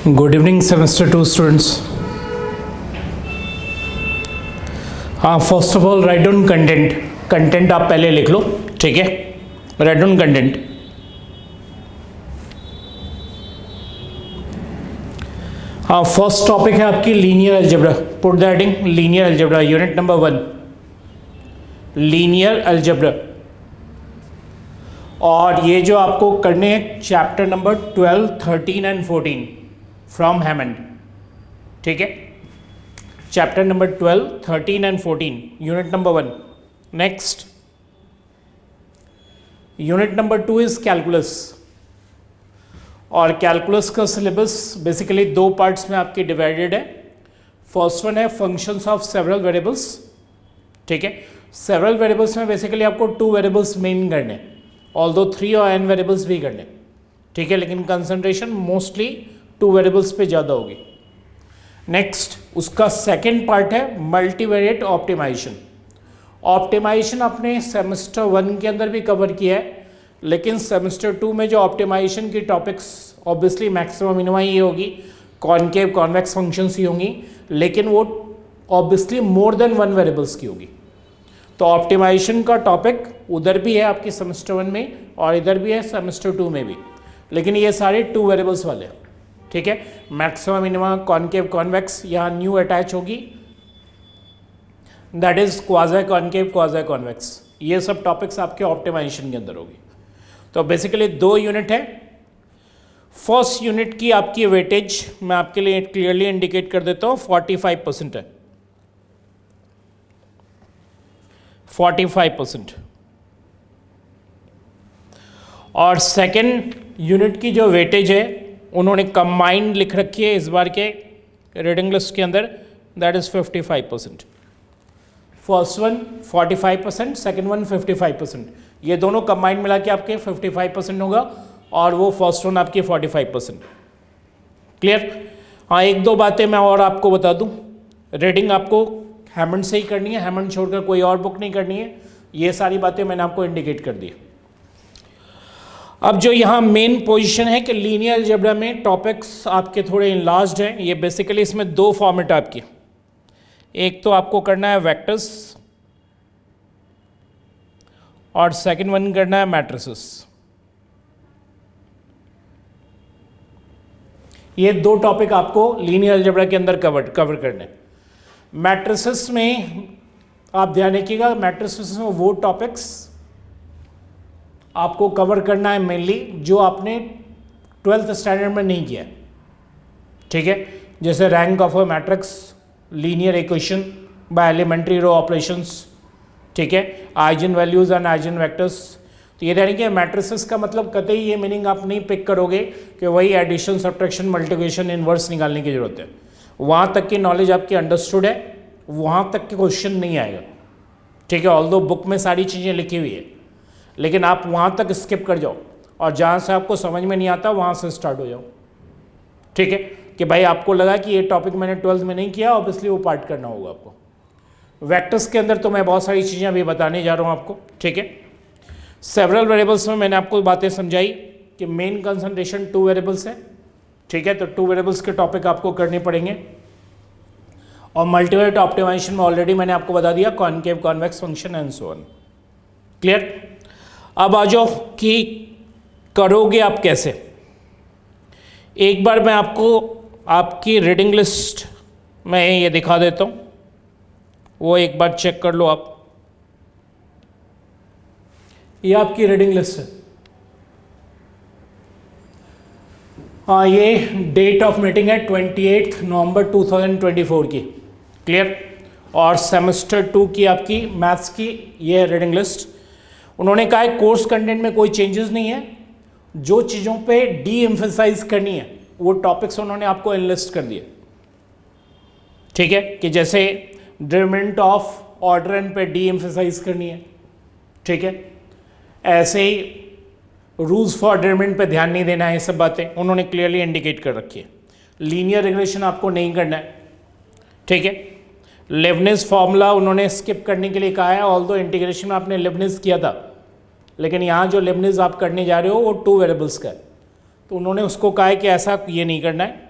Good evening semester 2 students. हाँ, first of all write down content आप पहले लिख लो, ठीक है। Write down content. हाँ, फर्स्ट टॉपिक है आपकी linear algebra. Put the heading linear algebra, unit number 1 linear algebra. और ये जो आपको करने हैं chapter number 12, 13 and 14 from Hammond, ठीक है। Chapter number 12, 13 and 14 unit number 1। Next unit number 2 is calculus. और कैलकुलस का सिलेबस बेसिकली दो पार्ट्स में आपकी डिवाइडेड है। फर्स्ट वन है फंक्शंस ऑफ सेवरल वेरिएबल्स, ठीक है। सेवरल वेरिएबल्स में बेसिकली आपको 2 वेरिएबल्स मेन करने हैं, ऑल्दो 3 और n वेरिएबल्स भी करने, ठीक है, लेकिन कंसंट्रेशन मोस्टली 2 वेरिएबल्स पे ज़्यादा होगी। नेक्स्ट उसका सेकेंड पार्ट है मल्टीवेरिएट ऑप्टिमाइजेशन। ऑप्टिमाइजेशन आपने सेमेस्टर 1 के अंदर भी कवर किया है, लेकिन सेमेस्टर 2 में जो ऑप्टिमाइजेशन की टॉपिक्स ऑब्वियसली मैक्सिमम मिनिमम ही होगी, कॉनकेव कॉन्वेक्स फंक्शंस ही होंगी, लेकिन वो ऑब्वियसली मोर देन 1 वेरिएबल्स की होगी। तो ऑप्टिमाइजेशन का टॉपिक उधर भी है आपकी सेमेस्टर 1 में और इधर भी है सेमेस्टर 2 में भी, लेकिन ये सारे 2 वेरिएबल्स वाले हैं, ठीक है। मैक्सिमम मिनिमम कॉनकेव कॉन्वेक्स यहाँ न्यू अटैच होगी, that is quasi concave quasi convex. ये सब टॉपिक्स आपके ऑप्टिमाइजेशन के अंदर होगी। तो बेसिकली 2 यूनिट है। फर्स्ट यूनिट की आपकी वेटेज मैं आपके लिए क्लियरली इंडिकेट कर देता हूँ, 45% है, 45%। और सेकेंड यूनिट की जो वेटेज है उन्होंने कंबाइंड लिख रखी है इस बार के रीडिंग लिस्ट के अंदर, that is 55%। First one 45%, second one 55%। ये दोनों कंबाइंड मिला के आपके 55% होगा और वो फर्स्ट वन आपकी 45%। क्लियर? हाँ, एक दो बातें मैं और आपको बता दूं। रीडिंग आपको हैमंड से ही करनी है, हैमंड छोड़कर कोई और बुक नहीं करनी है। ये सारी बातें मैंने आपको इंडिकेट कर दी। अब जो यहाँ मेन पोजीशन है कि लीनियर अलजेब्रा में टॉपिक्स आपके थोड़े इनलार्ज्ड हैं। ये बेसिकली इसमें 2 फॉर्मेट आपकी, एक तो आपको करना है वेक्टर्स और सेकंड वन करना है मैट्रिसेस। ये 2 टॉपिक आपको लीनियर अलजेब्रा के अंदर कवर करने। मैट्रिसेस में आप ध्यान रखिएगा, मैट्रिसेस में वो टॉपिक्स आपको कवर करना है मेनली जो आपने 12th स्टैंडर्ड में नहीं किया है, ठीक है। जैसे rank of a matrix, linear equation by elementary row operations, ठीक है, eigen values and eigen vectors. तो ये यानी कि मैट्रिसेस का मतलब कतई ये मीनिंग आप नहीं पिक करोगे कि वही एडिशन सब्ट्रैक्शन मल्टीप्लिकेशन इनवर्स निकालने की जरूरत है। वहाँ तक की नॉलेज आपकी अंडरस्टूड है, वहाँ तक के क्वेश्चन नहीं आएगा, ठीक है। ऑल्दो बुक में सारी चीज़ें लिखी हुई है, लेकिन आप वहाँ तक स्किप कर जाओ और जहाँ से आपको समझ में नहीं आता वहाँ से स्टार्ट हो जाओ, ठीक है। कि भाई आपको लगा कि ये टॉपिक मैंने 12th में नहीं किया, ऑब्वियसली वो पार्ट करना होगा आपको। वेक्टर्स के अंदर तो मैं बहुत सारी चीज़ें अभी बताने जा रहा हूँ आपको, ठीक है। सेवरल वेरिएबल्स में मैंने आपको बातें समझाई कि मेन कंसंट्रेशन 2 वेरिएबल्स है, ठीक है। तो 2 वेरिएबल्स के टॉपिक आपको करने पड़ेंगे। और मल्टीवेरिएट ऑप्टिमाइजेशन में ऑलरेडी मैंने आपको बता दिया, concave convex function and so on. Clear? अब आ जाओ कि करोगे आप कैसे। एक बार मैं आपको आपकी रीडिंग लिस्ट में ये दिखा देता हूँ, वो एक बार चेक कर लो आप। ये आपकी रीडिंग लिस्ट है। हाँ, ये डेट ऑफ मीटिंग है 28 नवंबर 2024 की। क्लियर? और सेमेस्टर 2 की आपकी मैथ्स की ये रीडिंग लिस्ट। उन्होंने कहा है कोर्स कंटेंट में कोई चेंजेस नहीं है, जो चीज़ों पे डी एम्फेसाइज करनी है वो टॉपिक्स उन्होंने आपको एनलिस्ट कर दिए, ठीक है। कि जैसे डिटरमिनेंट ऑफ ऑर्डर एन पे डी एम्फेसाइज करनी है, ठीक है। ऐसे ही रूल्स फॉर डिटरमिनेंट पे ध्यान नहीं देना है, ये सब बातें उन्होंने क्लियरली इंडिकेट कर रखी है। लीनियर रिग्रेशन आपको नहीं करना है, ठीक है। लेबनिज फॉर्मूला उन्होंने स्किप करने के लिए कहा है, ऑल्दो इंटीग्रेशन में आपने लेबनिज किया था, लेकिन यहाँ जो लेबनिज आप करने जा रहे हो वो 2 वेरिएबल्स का है, तो उन्होंने उसको कहा है कि ऐसा ये नहीं करना है,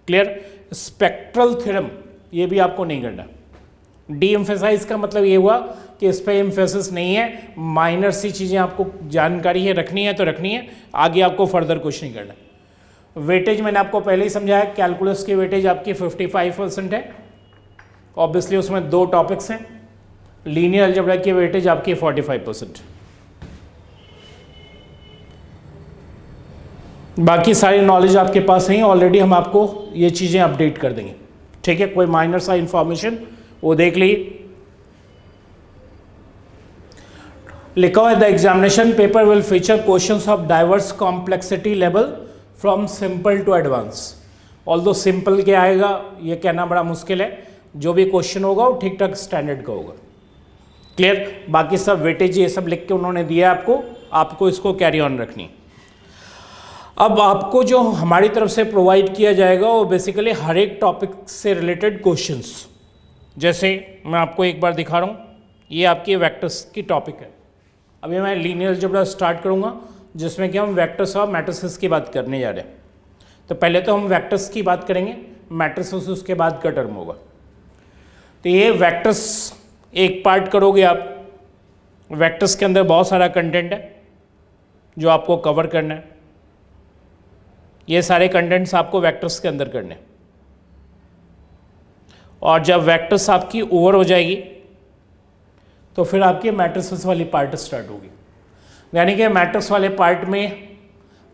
क्लियर? स्पेक्ट्रल थ्योरम ये भी आपको नहीं करना। डी एम्फेसाइज का मतलब ये हुआ कि इस पर एम्फेसिस नहीं है, माइनर सी चीज़ें आपको जानकारी है, रखनी है तो रखनी है, आगे आपको फर्दर कुछ नहीं करना। वेटेज मैंने आपको पहले ही समझाया, कैलकुलस की वेटेज आपकी 55% है। ऑब्वियसली उसमें 2 टॉपिक्स हैं। लीनियर अलजेब्रा की वेटेज आपकी 45%। बाकी सारी नॉलेज आपके पास है, ऑलरेडी हम आपको ये चीज़ें अपडेट कर देंगे, ठीक है? कोई माइनर सा इंफॉर्मेशन वो देख लीजिए। लिखा हुआ है the examination paper will feature questions of diverse complexity level from simple to advance. Although simple क्या आएगा ये कहना बड़ा मुश्किल है, जो भी क्वेश्चन होगा वो ठीक ठाक स्टैंडर्ड का होगा। क्लियर? बाकी सब वेटेज ये सब लिख के उन्होंने दिया आपको, आपको इसको कैरी ऑन रखनी। अब आपको जो हमारी तरफ से प्रोवाइड किया जाएगा वो बेसिकली हर एक टॉपिक से रिलेटेड क्वेश्चंस, जैसे मैं आपको एक बार दिखा रहा हूँ, ये आपकी वेक्टर्स की टॉपिक है। अभी मैं लीनियर अलजेब्रा स्टार्ट करूँगा जिसमें कि हम वेक्टर्स और मैट्रिसेस की बात करने जा रहे हैं। तो पहले तो हम वेक्टर्स की बात करेंगे, मैट्रिसेस उसके बाद का टर्म होगा। तो ये वेक्टर्स एक पार्ट करोगे आप। वेक्टर्स के अंदर बहुत सारा कंटेंट है जो आपको कवर करना है। ये सारे कंटेंट्स आपको वेक्टर्स के अंदर करने हैं। और जब वेक्टर्स आपकी ओवर हो जाएगी तो फिर आपकी मैट्रिसेस वाली पार्ट स्टार्ट होगी। यानी कि मैट्रिक्स वाले पार्ट में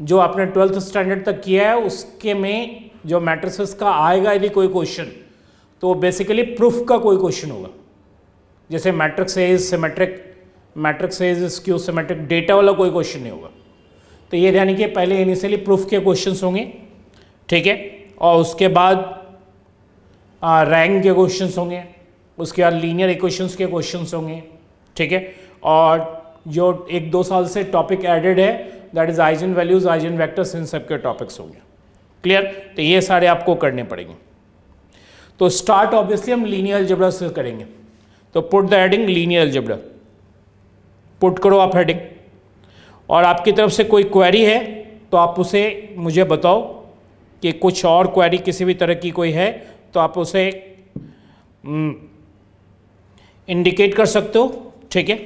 जो आपने 12th स्टैंडर्ड तक किया है उसके में जो मैट्रिसेस का आएगा यदि कोई क्वेश्चन, तो बेसिकली प्रूफ का कोई क्वेश्चन होगा। जैसे matrix is symmetric, matrix is skew symmetric, data वाला कोई क्वेश्चन नहीं होगा। तो ये यानी कि पहले इनिशियली प्रूफ के क्वेश्चंस होंगे, ठीक है? और उसके बाद रैंक के क्वेश्चंस होंगे, उसके बाद लीनियर इक्वेशंस के क्वेश्चंस होंगे, ठीक है? और जो 1-2 साल से टॉपिक एडेड है that is eigen values, eigen vectors, इन सब के टॉपिक्स होंगे। क्लियर? तो ये सारे आपको करने पड़ेंगे। तो स्टार्ट ऑब्वियसली हम लीनियर अलजेब्रा से करेंगे। तो put the heading linear algebra, put करो आप हेडिंग। और आपकी तरफ से कोई क्वेरी है तो आप उसे मुझे बताओ कि कुछ और क्वेरी किसी भी तरह की कोई है तो आप उसे इंडिकेट कर सकते हो, ठीक है?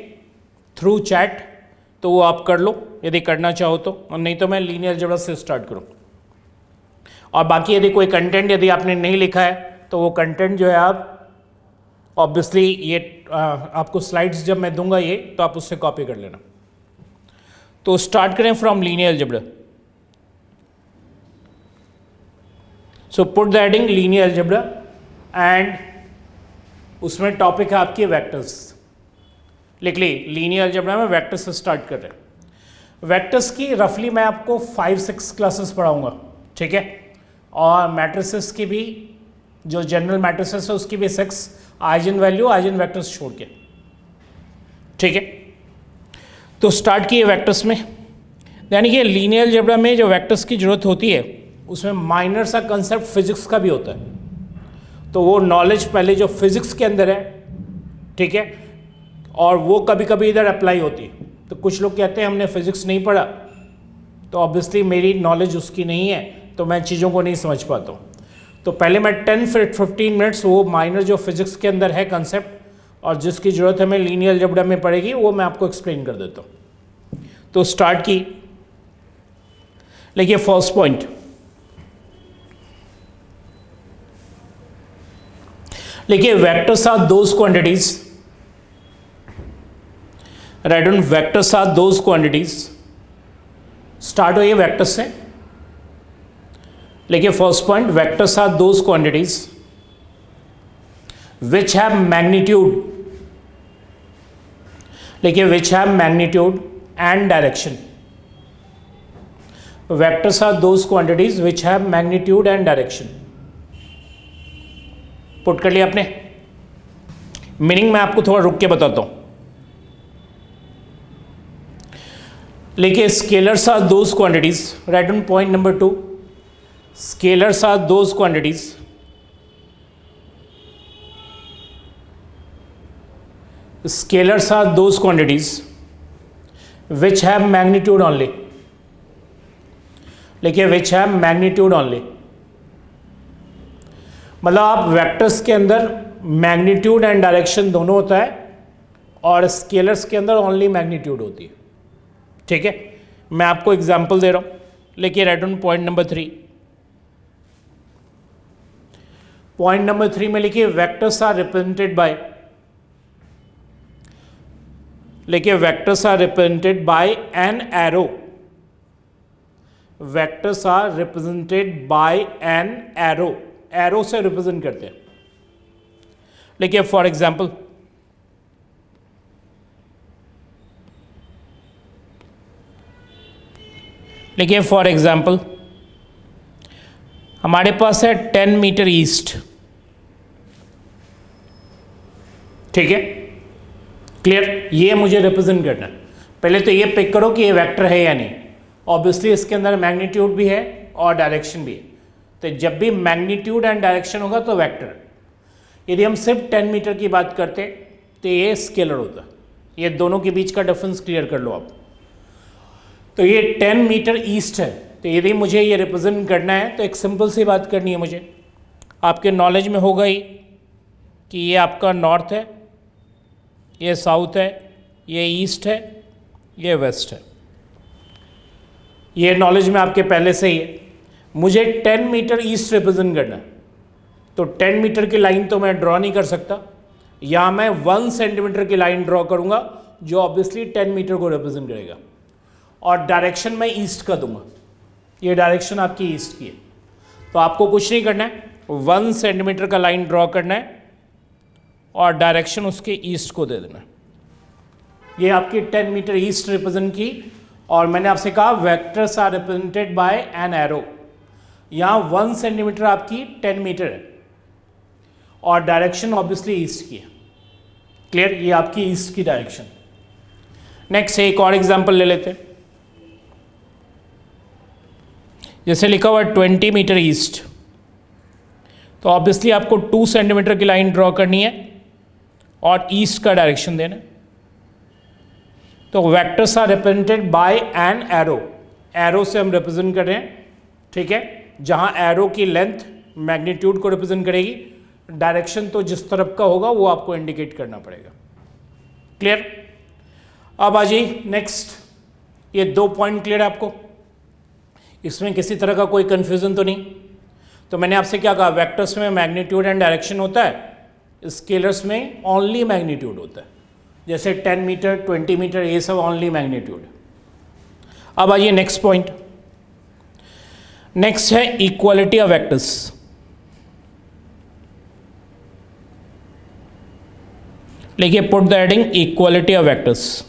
थ्रू चैट, तो वो आप कर लो यदि करना चाहो तो, और नहीं तो मैं लीनियर अलजेब्रा से स्टार्ट करूँ। और बाकी यदि कोई कंटेंट यदि आपने नहीं लिखा है तो वो कंटेंट जो है आप ऑब्वियसली ये आपको स्लाइड्स जब मैं दूंगा ये, तो आप उससे कॉपी कर लेना। तो स्टार्ट करें from linear algebra. So put the heading linear algebra and उसमें टॉपिक है आपकी वेक्टर्स। लिख ली, लीनियर अलजेब्रा में वेक्टर्स से स्टार्ट कर रहे हैं। वेक्टर्स की रफली मैं आपको 5-6 क्लासेस पढ़ाऊंगा, ठीक है? और मैट्रिसेस की भी, जो जनरल मैट्रिसेस है उसकी भी 6, आइजन वैल्यू, आइजन वेक्टर्स छोड़ के, ठीक है? तो स्टार्ट किए वेक्टर्स में। यानी कि लीनियर अलजेब्रा में जो वेक्टर्स की ज़रूरत होती है उसमें माइनर सा कंसेप्ट फिजिक्स का भी होता है। तो वो नॉलेज पहले जो फिजिक्स के अंदर है, ठीक है, और वो कभी कभी इधर अप्लाई होती है। तो कुछ लोग कहते हैं हमने फिजिक्स नहीं पढ़ा, तो ऑब्वियसली मेरी नॉलेज उसकी नहीं है तो मैं चीज़ों को नहीं समझ पाता हूँ। तो पहले मैं 10-15 मिनट्स वो माइनर जो फिजिक्स के अंदर है कंसेप्ट और जिसकी ज़रूरत हमें लीनियर अलजेब्रा में पड़ेगी वो मैं आपको एक्सप्लेन कर देता हूँ। तो स्टार्ट की, देखिए फर्स्ट पॉइंट, देखिए vectors are those quantities, write down, vectors are those quantities. Start होइए वेक्टर्स से। देखिए first point, vectors are those quantities which have magnitude, देखिए which have magnitude and direction. Vectors are those quantities which have magnitude and direction. Put कर लिया आपने। Meaning मैं आपको थोड़ा रुक के बताता हूं। देखिए scalars are those quantities, right on point number 2, scalars are those quantities scalars are those quantities which have magnitude only, देखिए which have magnitude only, मतलब आप वेक्टर्स के अंदर मैग्नीट्यूड एंड डायरेक्शन दोनों होता है और स्केलर्स के अंदर ओनली मैग्नीट्यूड होती है। ठीक है, मैं आपको एग्जांपल दे रहा हूं, लेकिन right on point number 3। Point number 3 में लिखिए वेक्टर्स आर रिप्रेजेंटेड बाय, लिखिए vectors are represented by an arrow. Vectors are represented by an arrow, arrow से रिप्रेजेंट करते हैं। लिखिए फॉर एग्जांपल, लिखिए फॉर एग्जांपल हमारे पास है 10 मीटर ईस्ट। ठीक है, क्लियर, ये मुझे रिप्रेजेंट करना है। पहले तो ये पिक करो कि ये वेक्टर है या नहीं। ऑब्वियसली इसके अंदर मैग्नीट्यूड भी है और डायरेक्शन भी है, तो जब भी मैग्नीट्यूड एंड डायरेक्शन होगा तो वेक्टर। यदि हम सिर्फ 10 मीटर की बात करते तो ये स्केलर होता। ये दोनों के बीच का डिफरेंस क्लियर कर लो आप। तो ये 10 मीटर ईस्ट है, तो यदि मुझे ये रिप्रेजेंट करना है तो एक सिंपल सी बात करनी है मुझे। आपके नॉलेज में होगा ही कि ये आपका नॉर्थ है, ये साउथ है, ये ईस्ट है, ये वेस्ट है। ये नॉलेज में आपके पहले से ही है। मुझे 10 मीटर ईस्ट रिप्रेजेंट करना है, तो 10 मीटर की लाइन तो मैं ड्रॉ नहीं कर सकता, या मैं 1 सेंटीमीटर की लाइन ड्रॉ करूंगा जो ऑब्वियसली 10 मीटर को रिप्रेजेंट करेगा, और डायरेक्शन मैं ईस्ट का दूंगा। ये डायरेक्शन आपकी ईस्ट की है, तो आपको कुछ नहीं करना है, 1 सेंटीमीटर का लाइन ड्रॉ करना है और डायरेक्शन उसके ईस्ट को दे देना है। ये आपकी 10 मीटर ईस्ट रिप्रेजेंट की, और मैंने आपसे कहा vectors are represented by an arrow. यहाँ 1 सेंटीमीटर आपकी 10 मीटर है और डायरेक्शन ऑब्वियसली ईस्ट की है। क्लियर, ये आपकी ईस्ट की डायरेक्शन। नेक्स्ट एक और एग्जांपल ले लेते हैं। जैसे लिखा हुआ है 20 मीटर ईस्ट, तो ऑब्वियसली आपको 2 सेंटीमीटर की लाइन ड्रॉ करनी है और ईस्ट का डायरेक्शन देना है। तो vectors are represented by an arrow. Arrow से हम रिप्रेजेंट कर रहे हैं, ठीक है, जहां एरो की लेंथ मैग्नीट्यूड को रिप्रेजेंट करेगी, डायरेक्शन तो जिस तरफ का होगा वो आपको इंडिकेट करना पड़ेगा। क्लियर, अब आ जाइए नेक्स्ट। ये 2 पॉइंट क्लियर है आपको, इसमें किसी तरह का कोई कंफ्यूजन तो नहीं। तो मैंने आपसे क्या कहा, वेक्टर्स में मैग्नीट्यूड एंड डायरेक्शन होता है, स्केलर्स में ओनली मैग्नीट्यूड होता है। जैसे 10 मीटर 20 मीटर ये सब ओनली मैग्नीट्यूड। अब आइए नेक्स्ट पॉइंट। नेक्स्ट है इक्वालिटी ऑफ वेक्टर्स। लिखिए put the heading equality of vectors.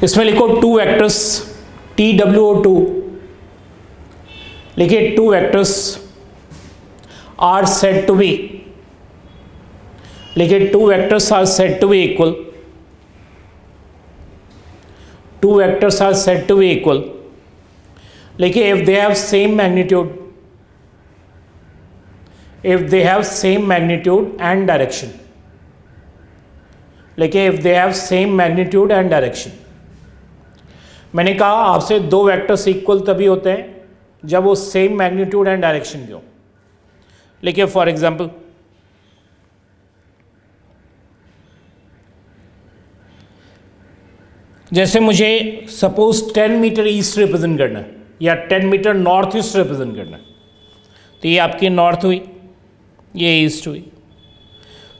इसमें लिखो 2 वेक्टर्स TWO2। लिखिए 2 vectors are said to be, लिखिए 2 vectors are said to be equal. 2 vectors are said to be equal. लिखिए if they have same magnitude, if they have same magnitude and direction। लिखिए if they have same magnitude and direction। मैंने कहा आपसे 2 vectors equal तभी होते हैं जब वो सेम मैग्नीट्यूड एंड डायरेक्शन के हो। लिखिए फॉर एग्जांपल, जैसे मुझे सपोज 10 मीटर ईस्ट रिप्रेजेंट करना है या 10 मीटर नॉर्थ ईस्ट रिप्रेजेंट करना है, तो ये आपकी नॉर्थ हुई, ये ईस्ट हुई।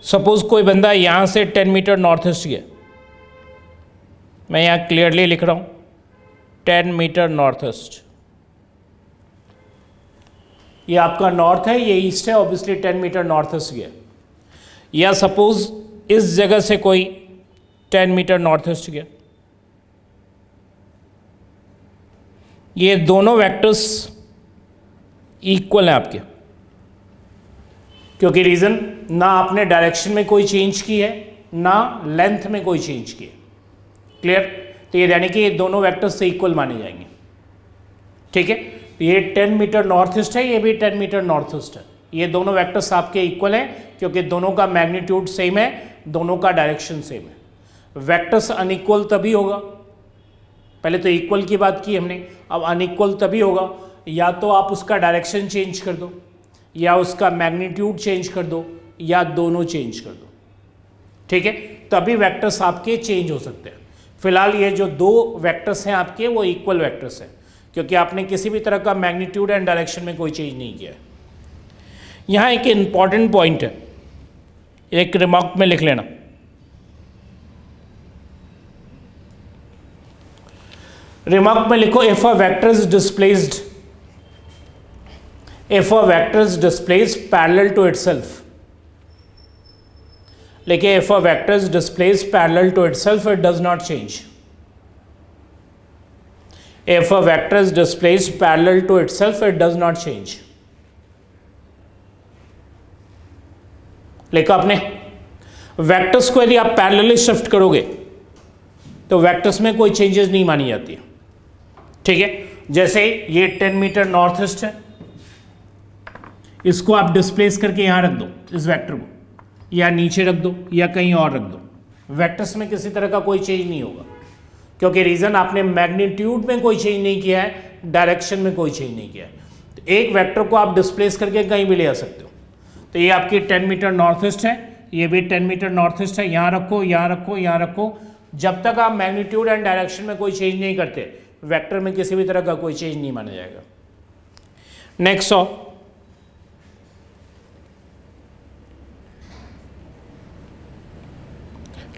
सपोज कोई बंदा यहाँ से 10 मीटर नॉर्थ ईस्ट गया, मैं यहाँ क्लियरली लिख रहा हूँ 10 मीटर नॉर्थ ईस्ट। ये आपका नॉर्थ है, ये ईस्ट है, ऑब्वियसली 10 मीटर नॉर्थ ईस्ट गया। या सपोज इस जगह से कोई 10 मीटर नॉर्थ ईस्ट गया। ये दोनों वेक्टर्स इक्वल हैं आपके, क्योंकि रीज़न ना आपने डायरेक्शन में कोई चेंज की है ना लेंथ में कोई चेंज की है। क्लियर, तो ये यानी कि ये दोनों वेक्टर्स से इक्वल माने जाएंगे। ठीक है, तो ये 10 मीटर नॉर्थ ईस्ट है, ये भी 10 मीटर नॉर्थ ईस्ट है। ये दोनों वेक्टर्स आपके इक्वल हैं क्योंकि दोनों का मैग्नीट्यूड सेम है, दोनों का डायरेक्शन सेम है। वेक्टर्स अनइक्वल तभी होगा पहले तो इक्वल की बात की हमने, अब अनइक्वल तभी होगा या तो आप उसका डायरेक्शन चेंज कर दो, या उसका मैग्नीट्यूड चेंज कर दो, या दोनों चेंज कर दो, ठीक है, तभी वेक्टर्स आपके चेंज हो सकते हैं। फिलहाल ये जो दो वेक्टर्स हैं आपके वो इक्वल वेक्टर्स हैं, क्योंकि आपने किसी भी तरह का मैग्नीट्यूड एंड डायरेक्शन में कोई चेंज नहीं किया है। यहाँ एक इंपॉर्टेंट पॉइंट है, एक रिमार्क में लिख लेना, रिमार्क में लिखो if a vector is displaced, if a vector is displaced parallel to itself, लेकिन if a vector is displaced parallel to itself it does not change, if a vector is displaced parallel to itself it does not change। लेकिन आपने vectors को यदि आप parallelly shift करोगे तो vectors में कोई चेंजेस नहीं मानी जाती, ठीक है। जैसे ये 10 मीटर नॉर्थ ईस्ट है, इसको आप डिस्प्लेस करके यहाँ रख दो इस वेक्टर को, या नीचे रख दो या कहीं और रख दो, वेक्टर्स में किसी तरह का कोई चेंज नहीं होगा, क्योंकि रीज़न आपने मैग्नीट्यूड में कोई चेंज नहीं किया है, डायरेक्शन में कोई चेंज नहीं किया है। तो एक वेक्टर को आप डिस्प्लेस करके कहीं भी ले आ सकते हो। तो ये आपकी 10 मीटर नॉर्थ ईस्ट है, ये भी 10 मीटर नॉर्थ ईस्ट है, यहाँ रखो यहाँ रखो यहाँ रखो, जब तक आप मैग्नीट्यूड एंड डायरेक्शन में कोई चेंज नहीं करते वेक्टर में किसी भी तरह का कोई चेंज नहीं माना जाएगा। नेक्स्ट और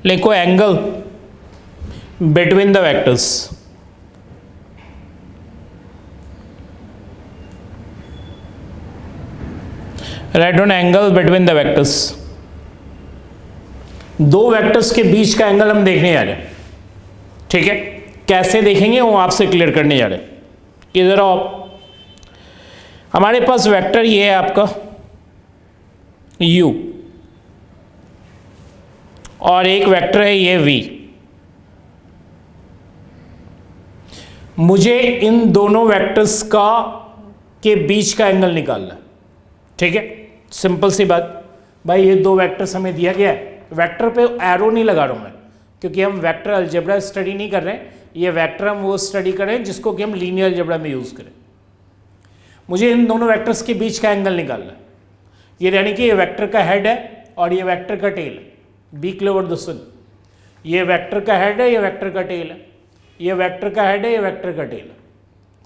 लिखो angle between the vectors, right on angle between the vectors. दो वेक्टर्स के बीच का एंगल हम देखने जा रहे हैं, ठीक है। कैसे देखेंगे वो आपसे क्लियर करने जा रहे हैं। इधर आओ, हमारे पास वेक्टर ये है आपका u और एक वेक्टर है ये v। मुझे इन दोनों वेक्टर्स का के बीच का एंगल निकालना है, ठीक है। सिंपल सी बात, भाई ये दो वेक्टर्स हमें दिया गया है, वेक्टर पे एरो नहीं लगा रहा हूं मैं, क्योंकि हम वेक्टर अलजेब्रा स्टडी नहीं कर रहे हैं, ये वेक्टर हम वो स्टडी कर रहे हैं जिसको कि हम लीनियर अलजेब्रा में यूज करें। मुझे इन दोनों वेक्टर्स के बीच का एंगल निकालना है, ये यानी कि ये वेक्टर का हेड है और ये वेक्टर का टेल है। बी क्लेवर दोस्तों, ये वेक्टर का हेड है, ये वेक्टर का टेल है, ये वेक्टर का हेड है, ये वेक्टर का टेल है।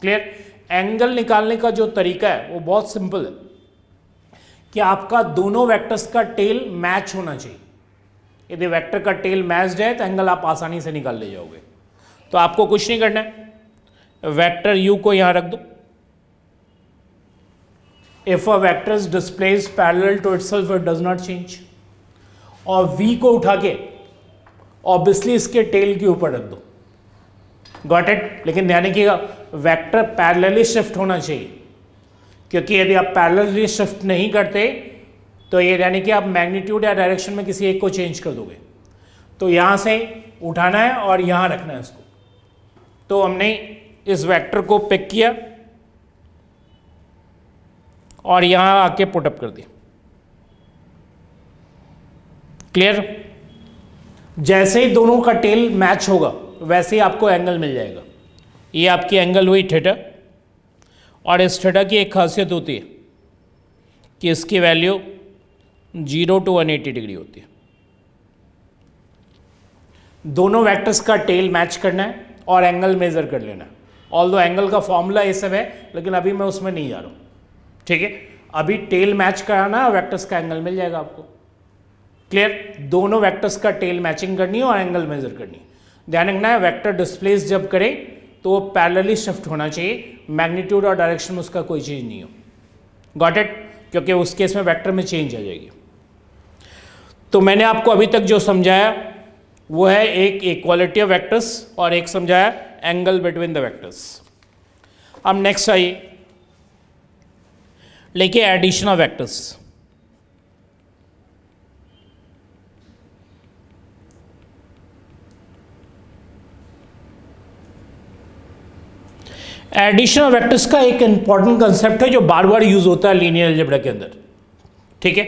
क्लियर। एंगल निकालने का जो तरीका है वो बहुत सिंपल है कि आपका दोनों वेक्टर्स का टेल मैच होना चाहिए। यदि वेक्टर का टेल मैच्ड है तो एंगल आप आसानी से निकाल ले जाओगे। तो आपको कुछ नहीं करना है, वेक्टर u को यहां रख दो। If a vector is displaced parallel to itself it does not change, और v को उठा के ऑब्वियसली इसके टेल के ऊपर रख दो। Got it. लेकिन ध्यान रखिएगा वेक्टर पैरेलली शिफ्ट होना चाहिए, क्योंकि यदि आप पैरेलली शिफ्ट नहीं करते तो ये यानी कि आप मैग्नीट्यूड या डायरेक्शन में किसी एक को चेंज कर दोगे। तो यहाँ से उठाना है और यहाँ रखना है इसको। तो हमने इस वेक्टर को पिक किया और यहाँ आके पुटअप कर दिया। क्लियर। जैसे ही दोनों का टेल मैच होगा वैसे ही आपको एंगल मिल जाएगा। ये आपकी एंगल हुई थीटा, और इस थीटा की एक खासियत होती है कि इसकी वैल्यू 0 to 180 डिग्री होती है। दोनों वेक्टर्स का टेल मैच करना है और एंगल मेजर कर लेना है। ऑल्दो एंगल का फॉर्मूला ये सब है, लेकिन अभी मैं उसमें नहीं जा रहा हूँ, ठीक है। अभी टेल मैच कराना है, वेक्टर्स का एंगल मिल जाएगा आपको। क्लियर। दोनों वेक्टर्स का टेल मैचिंग करनी है और एंगल मेजर करनी है। ध्यान रखना है वेक्टर डिस्प्लेस जब करे तो वो पैरेलली शिफ्ट होना चाहिए, मैग्नीट्यूड और डायरेक्शन में उसका कोई चेंज नहीं हो। Got it. क्योंकि उस केस में वेक्टर में चेंज आ जाएगी। तो मैंने आपको अभी तक जो समझाया वो है एक इक्वालिटी ऑफ वेक्टर्स और एक समझाया एंगल बिटवीन द वेक्टर्स। अब नेक्स्ट आइए लेके addition of vectors. Addition of vectors का एक इंपॉर्टेंट कंसेप्ट है जो बार बार यूज होता है लीनियर अलजेब्रा के अंदर, ठीक है।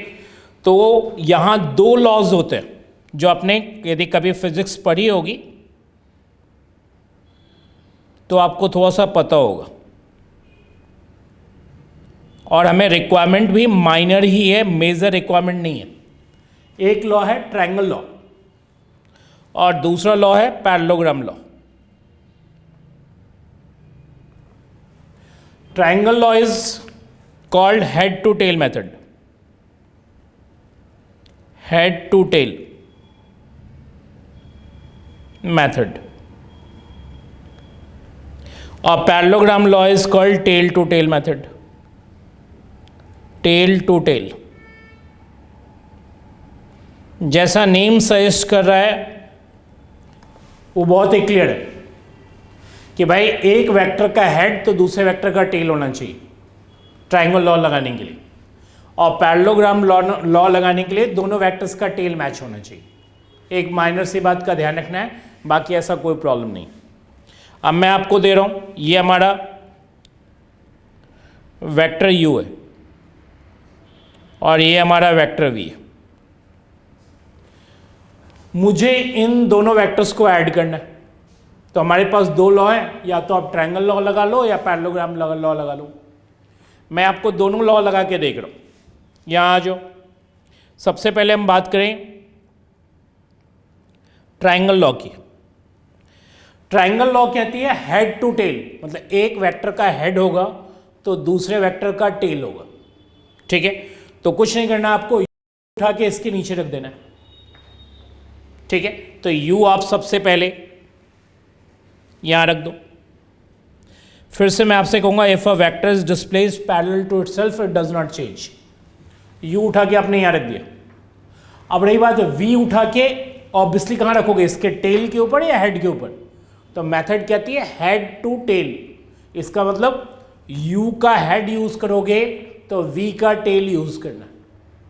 तो यहां दो लॉज होते हैं जो आपने यदि कभी फिजिक्स पढ़ी होगी तो आपको थोड़ा सा पता होगा, और हमें रिक्वायरमेंट भी माइनर ही है, मेजर रिक्वायरमेंट नहीं है। एक लॉ है ट्रायंगल लॉ और दूसरा लॉ है parallelogram law. Triangle law is called head to tail method, head to tail method, और parallelogram law is called tail to tail method, tail to tail. जैसा name suggest कर रहा है वो बहुत ही क्लियर है कि भाई एक वेक्टर का हेड तो दूसरे वेक्टर का टेल होना चाहिए ट्रायंगल लॉ लगाने के लिए, और पैरेललोग्राम लॉ लगाने के लिए दोनों वेक्टर्स का टेल मैच होना चाहिए। एक माइनर सी बात का ध्यान रखना है, बाकी ऐसा कोई प्रॉब्लम नहीं। अब मैं आपको दे रहा हूं, ये हमारा वेक्टर u है और ये हमारा वेक्टर v है। मुझे इन दोनों वेक्टर्स को ऐड करना है, तो हमारे पास दो लॉ हैं, या तो आप ट्रायंगल लॉ लगा लो या पैरेललोग्राम लॉ लगा लो। मैं आपको दोनों लॉ लगा के देख रहा हूं। यहां आ जाओ। सबसे पहले हम बात करें ट्रायंगल लॉ की। ट्रायंगल लॉ कहती है हेड टू टेल, मतलब एक वेक्टर का हेड होगा तो दूसरे वेक्टर का टेल होगा। ठीक है, तो कुछ नहीं करना, आपको उठा के इसके नीचे रख देना है। ठीक है, तो u आप सबसे पहले यहां रख दो। फिर से मैं आपसे कहूंगा if a vector is displaced parallel to itself it does not change. u उठा के आपने यहां रख दिया। अब रही बात v उठा के ऑब्वियसली कहां रखोगे, इसके टेल के ऊपर या हेड के ऊपर। तो मेथड कहती है हेड टू टेल, इसका मतलब u का हेड यूज करोगे तो v का टेल यूज करना,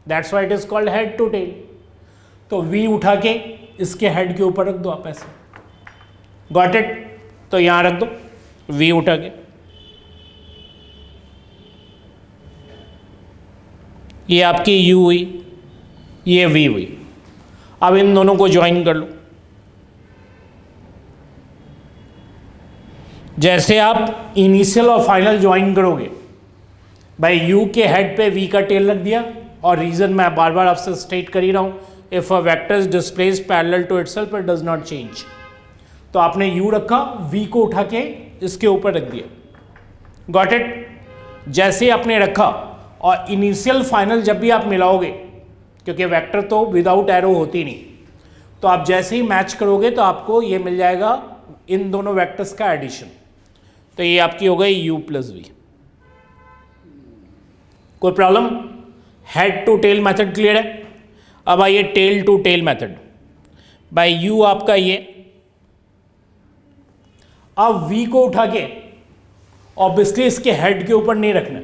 that's why it is called head to tail. तो v उठा के इसके हेड के ऊपर रख दो आप ऐसे, गॉट इट। तो यहां रख दो v उठा के, ये आपकी u हुई, ये v हुई। अब इन दोनों को ज्वाइन कर लो। जैसे आप इनिशियल और फाइनल ज्वाइन करोगे, भाई u के हेड पे v का टेल रख दिया, और रीजन मैं बार बार आपसे स्टेट कर ही रहा हूं, if a vector is displaced parallel to itself it does not change. तो आपने u रखा, v को उठा के इसके ऊपर रख दिया, गॉट इट। जैसे ही आपने रखा और इनिशियल फाइनल जब भी आप मिलाओगे, क्योंकि वेक्टर तो विदाउट एरो होती नहीं, तो आप जैसे ही मैच करोगे तो आपको ये मिल जाएगा इन दोनों वेक्टर्स का एडिशन। तो ये आपकी हो गई u प्लस v। कोई problem? Head to tail method clear है। अब आइए tail to tail method. By u आपका ये, अब v को उठा के ऑब्वियसली इसके हेड के ऊपर नहीं रखना,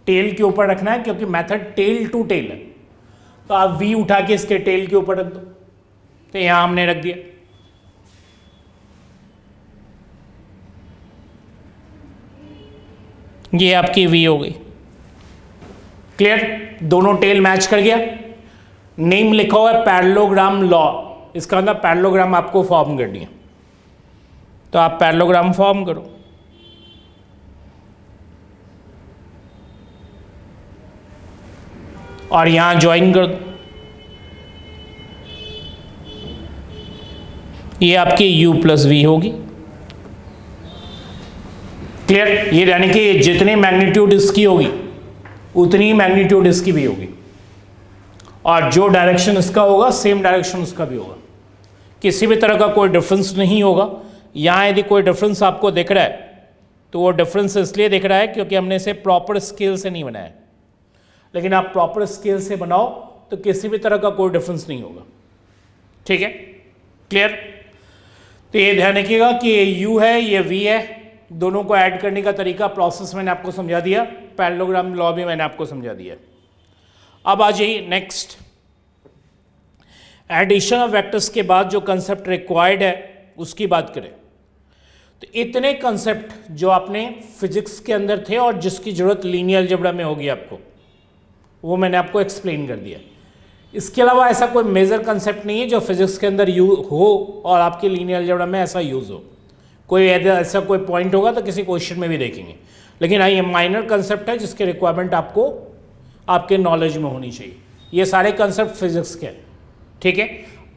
टेल के ऊपर रखना है, क्योंकि मेथड टेल टू टेल है। तो आप v उठा के इसके टेल के ऊपर रख दो। तो यहां हमने रख दिया। ये आपकी v हो गई, क्लियर। दोनों टेल मैच कर गया। नेम लिखा हुआ है पैरेललोग्राम लॉ, इसका मतलब पैरेललोग्राम आपको फॉर्म करनी है, तो आप पैरेललोग्राम फॉर्म करो। और यहां ज्वाइन कर दो। ये आपकी u प्लस v होगी, क्लियर। ये यानी कि जितनी मैग्नीट्यूड इसकी होगी उतनी ही मैग्नीट्यूड इसकी भी होगी, और जो डायरेक्शन इसका होगा सेम डायरेक्शन उसका भी होगा, किसी भी तरह का कोई डिफरेंस नहीं होगा। यहाँ यदि कोई डिफरेंस आपको दिख रहा है तो वो डिफरेंस इसलिए दिख रहा है क्योंकि हमने इसे प्रॉपर स्केल से नहीं बनाया, लेकिन आप प्रॉपर स्केल से बनाओ तो किसी भी तरह का कोई डिफरेंस नहीं होगा। ठीक है, क्लियर। तो ये ध्यान रखिएगा कि ये u है, ये v है, दोनों को ऐड करने का तरीका, प्रोसेस मैंने आपको समझा दिया, पैरेललोग्राम लॉ भी मैंने आपको समझा दिया। अब आ जाइए नेक्स्ट, एडिशन ऑफ वेक्टर्स के बाद जो कंसेप्ट रिक्वायर्ड है उसकी बात करें। तो इतने कंसेप्ट जो आपने फिजिक्स के अंदर थे और जिसकी जरूरत लीनियर अलजेब्रा में होगी आपको, वो मैंने आपको एक्सप्लेन कर दिया। इसके अलावा ऐसा कोई मेजर कंसेप्ट नहीं है जो फिजिक्स के अंदर यूज हो और आपके लीनियर अलजेब्रा में ऐसा यूज हो। कोई ऐसा कोई पॉइंट होगा तो किसी क्वेश्चन में भी देखेंगे, लेकिन हाँ ये माइनर कंसेप्ट है जिसके रिक्वायरमेंट आपको आपके नॉलेज में होनी चाहिए। ये सारे कंसेप्ट फिजिक्स के हैं, ठीक है।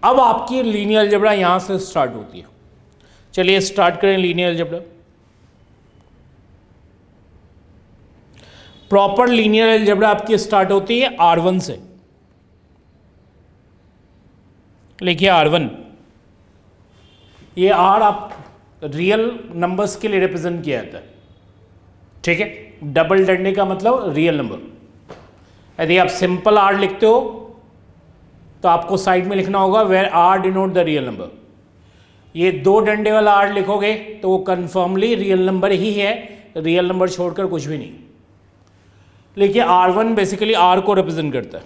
अब आपकी लीनियर अलजेब्रा यहाँ से स्टार्ट होती है। चलिए स्टार्ट करें linear algebra. Proper linear algebra आपकी स्टार्ट होती है R1 से। लिखिए R1, ये R आप रियल नंबर्स के लिए रिप्रेजेंट किया जाता है, ठीक है। डबल डंडे का मतलब रियल नंबर। यदि आप सिंपल R लिखते हो तो आपको साइड में लिखना होगा where R denote the real number. ये 2 डंडे वाला R लिखोगे तो वो कन्फर्मली रियल नंबर ही है, रियल नंबर छोड़कर कुछ भी नहीं। देखिए R1 बेसिकली R को रिप्रेजेंट करता है,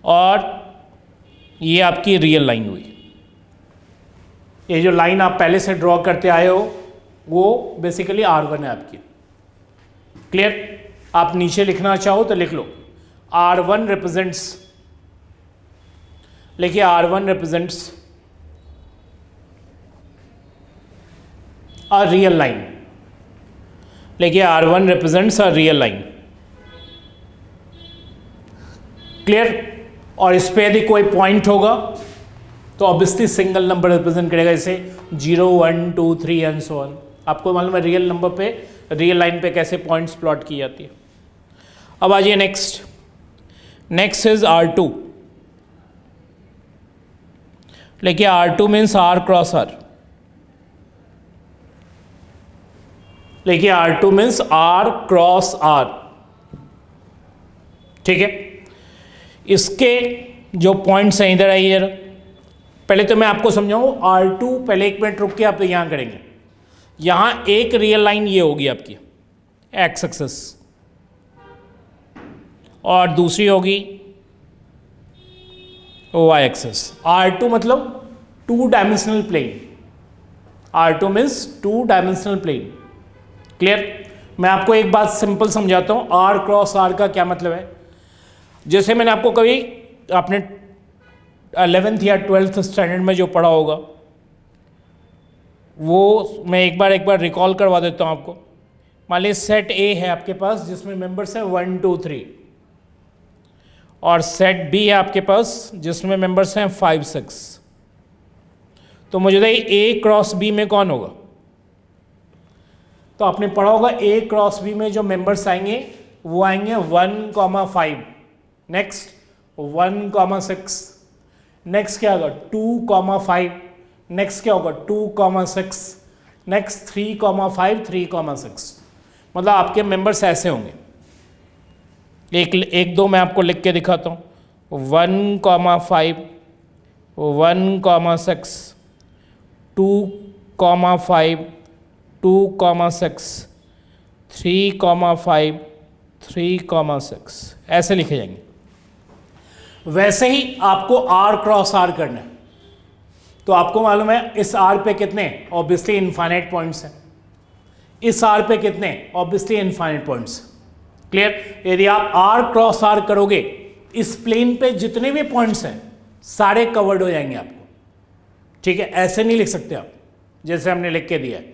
और ये आपकी रियल लाइन हुई। ये जो लाइन आप पहले से ड्रॉ करते आए हो वो बेसिकली R1 है आपकी। क्लियर? आप नीचे लिखना चाहो तो लिख लो R1 रिप्रेजेंट्स, लिखिए R1 represents a real line. लिखिए R1 represents a real line. Clear? और इस पे यदि कोई पॉइंट होगा तो ऑब्वियसली सिंगल नंबर रिप्रेजेंट करेगा, जैसे 0 1 2 3 एंड सो ऑन। आपको मालूम है रियल नंबर पे, रियल लाइन पे कैसे पॉइंट्स प्लॉट की जाती है। अब आ जाइए नेक्स्ट। Next is R2। देखिए R2 means R cross R। देखिए R2 means R cross R, ठीक है। इसके जो पॉइंट्स हैं इधर आइए जरा। पहले तो मैं आपको समझाऊं R2, पहले 1 मिनट रुक के आप यहां करेंगे। यहां एक रियल लाइन ये होगी आपकी एक्स एक्सिस, और दूसरी होगी वाई एक्सिस। R2 मतलब 2 dimensional plane. R2 means 2 dimensional plane. Clear? मैं आपको एक बात सिंपल समझाता हूं R क्रॉस R का क्या मतलब है। जैसे मैंने आपको कभी आपने 11th या 12th स्टैंडर्ड में जो पढ़ा होगा वो मैं एक बार रिकॉल करवा देता हूँ आपको। मान लीजिए सेट ए है आपके पास जिसमें मेंबर्स हैं 1 2 3, और सेट बी है आपके पास जिसमें मेंबर्स हैं 5 6। तो मुझे बताइए ए क्रॉस बी में कौन होगा। तो आपने पढ़ा होगा ए क्रॉस बी में जो मेंबर्स आएंगे वो आएंगे 1,5, नेक्स्ट 1,6, नेक्स्ट क्या होगा 2,5, नेक्स्ट क्या होगा 2,6, नेक्स्ट 3,5 3,6। मतलब आपके मेंबर्स ऐसे होंगे। एक दो मैं आपको लिख के दिखाता हूँ। 1,5, 1,6, 2,5, 2,6, 3,5, 3,6 ऐसे लिखे जाएंगे। वैसे ही आपको R क्रॉस R करना है। तो आपको मालूम है इस R पे कितने, ऑब्वियसली इनफाइनाइट पॉइंट्स हैं। इस R पे कितने, ऑब्वियसली इनफाइनाइट पॉइंट्स। क्लियर? यदि आप R क्रॉस R करोगे इस प्लेन पे जितने भी पॉइंट्स हैं सारे कवर्ड हो जाएंगे आपको, ठीक है। ऐसे नहीं लिख सकते आप जैसे हमने लिख के दिया है।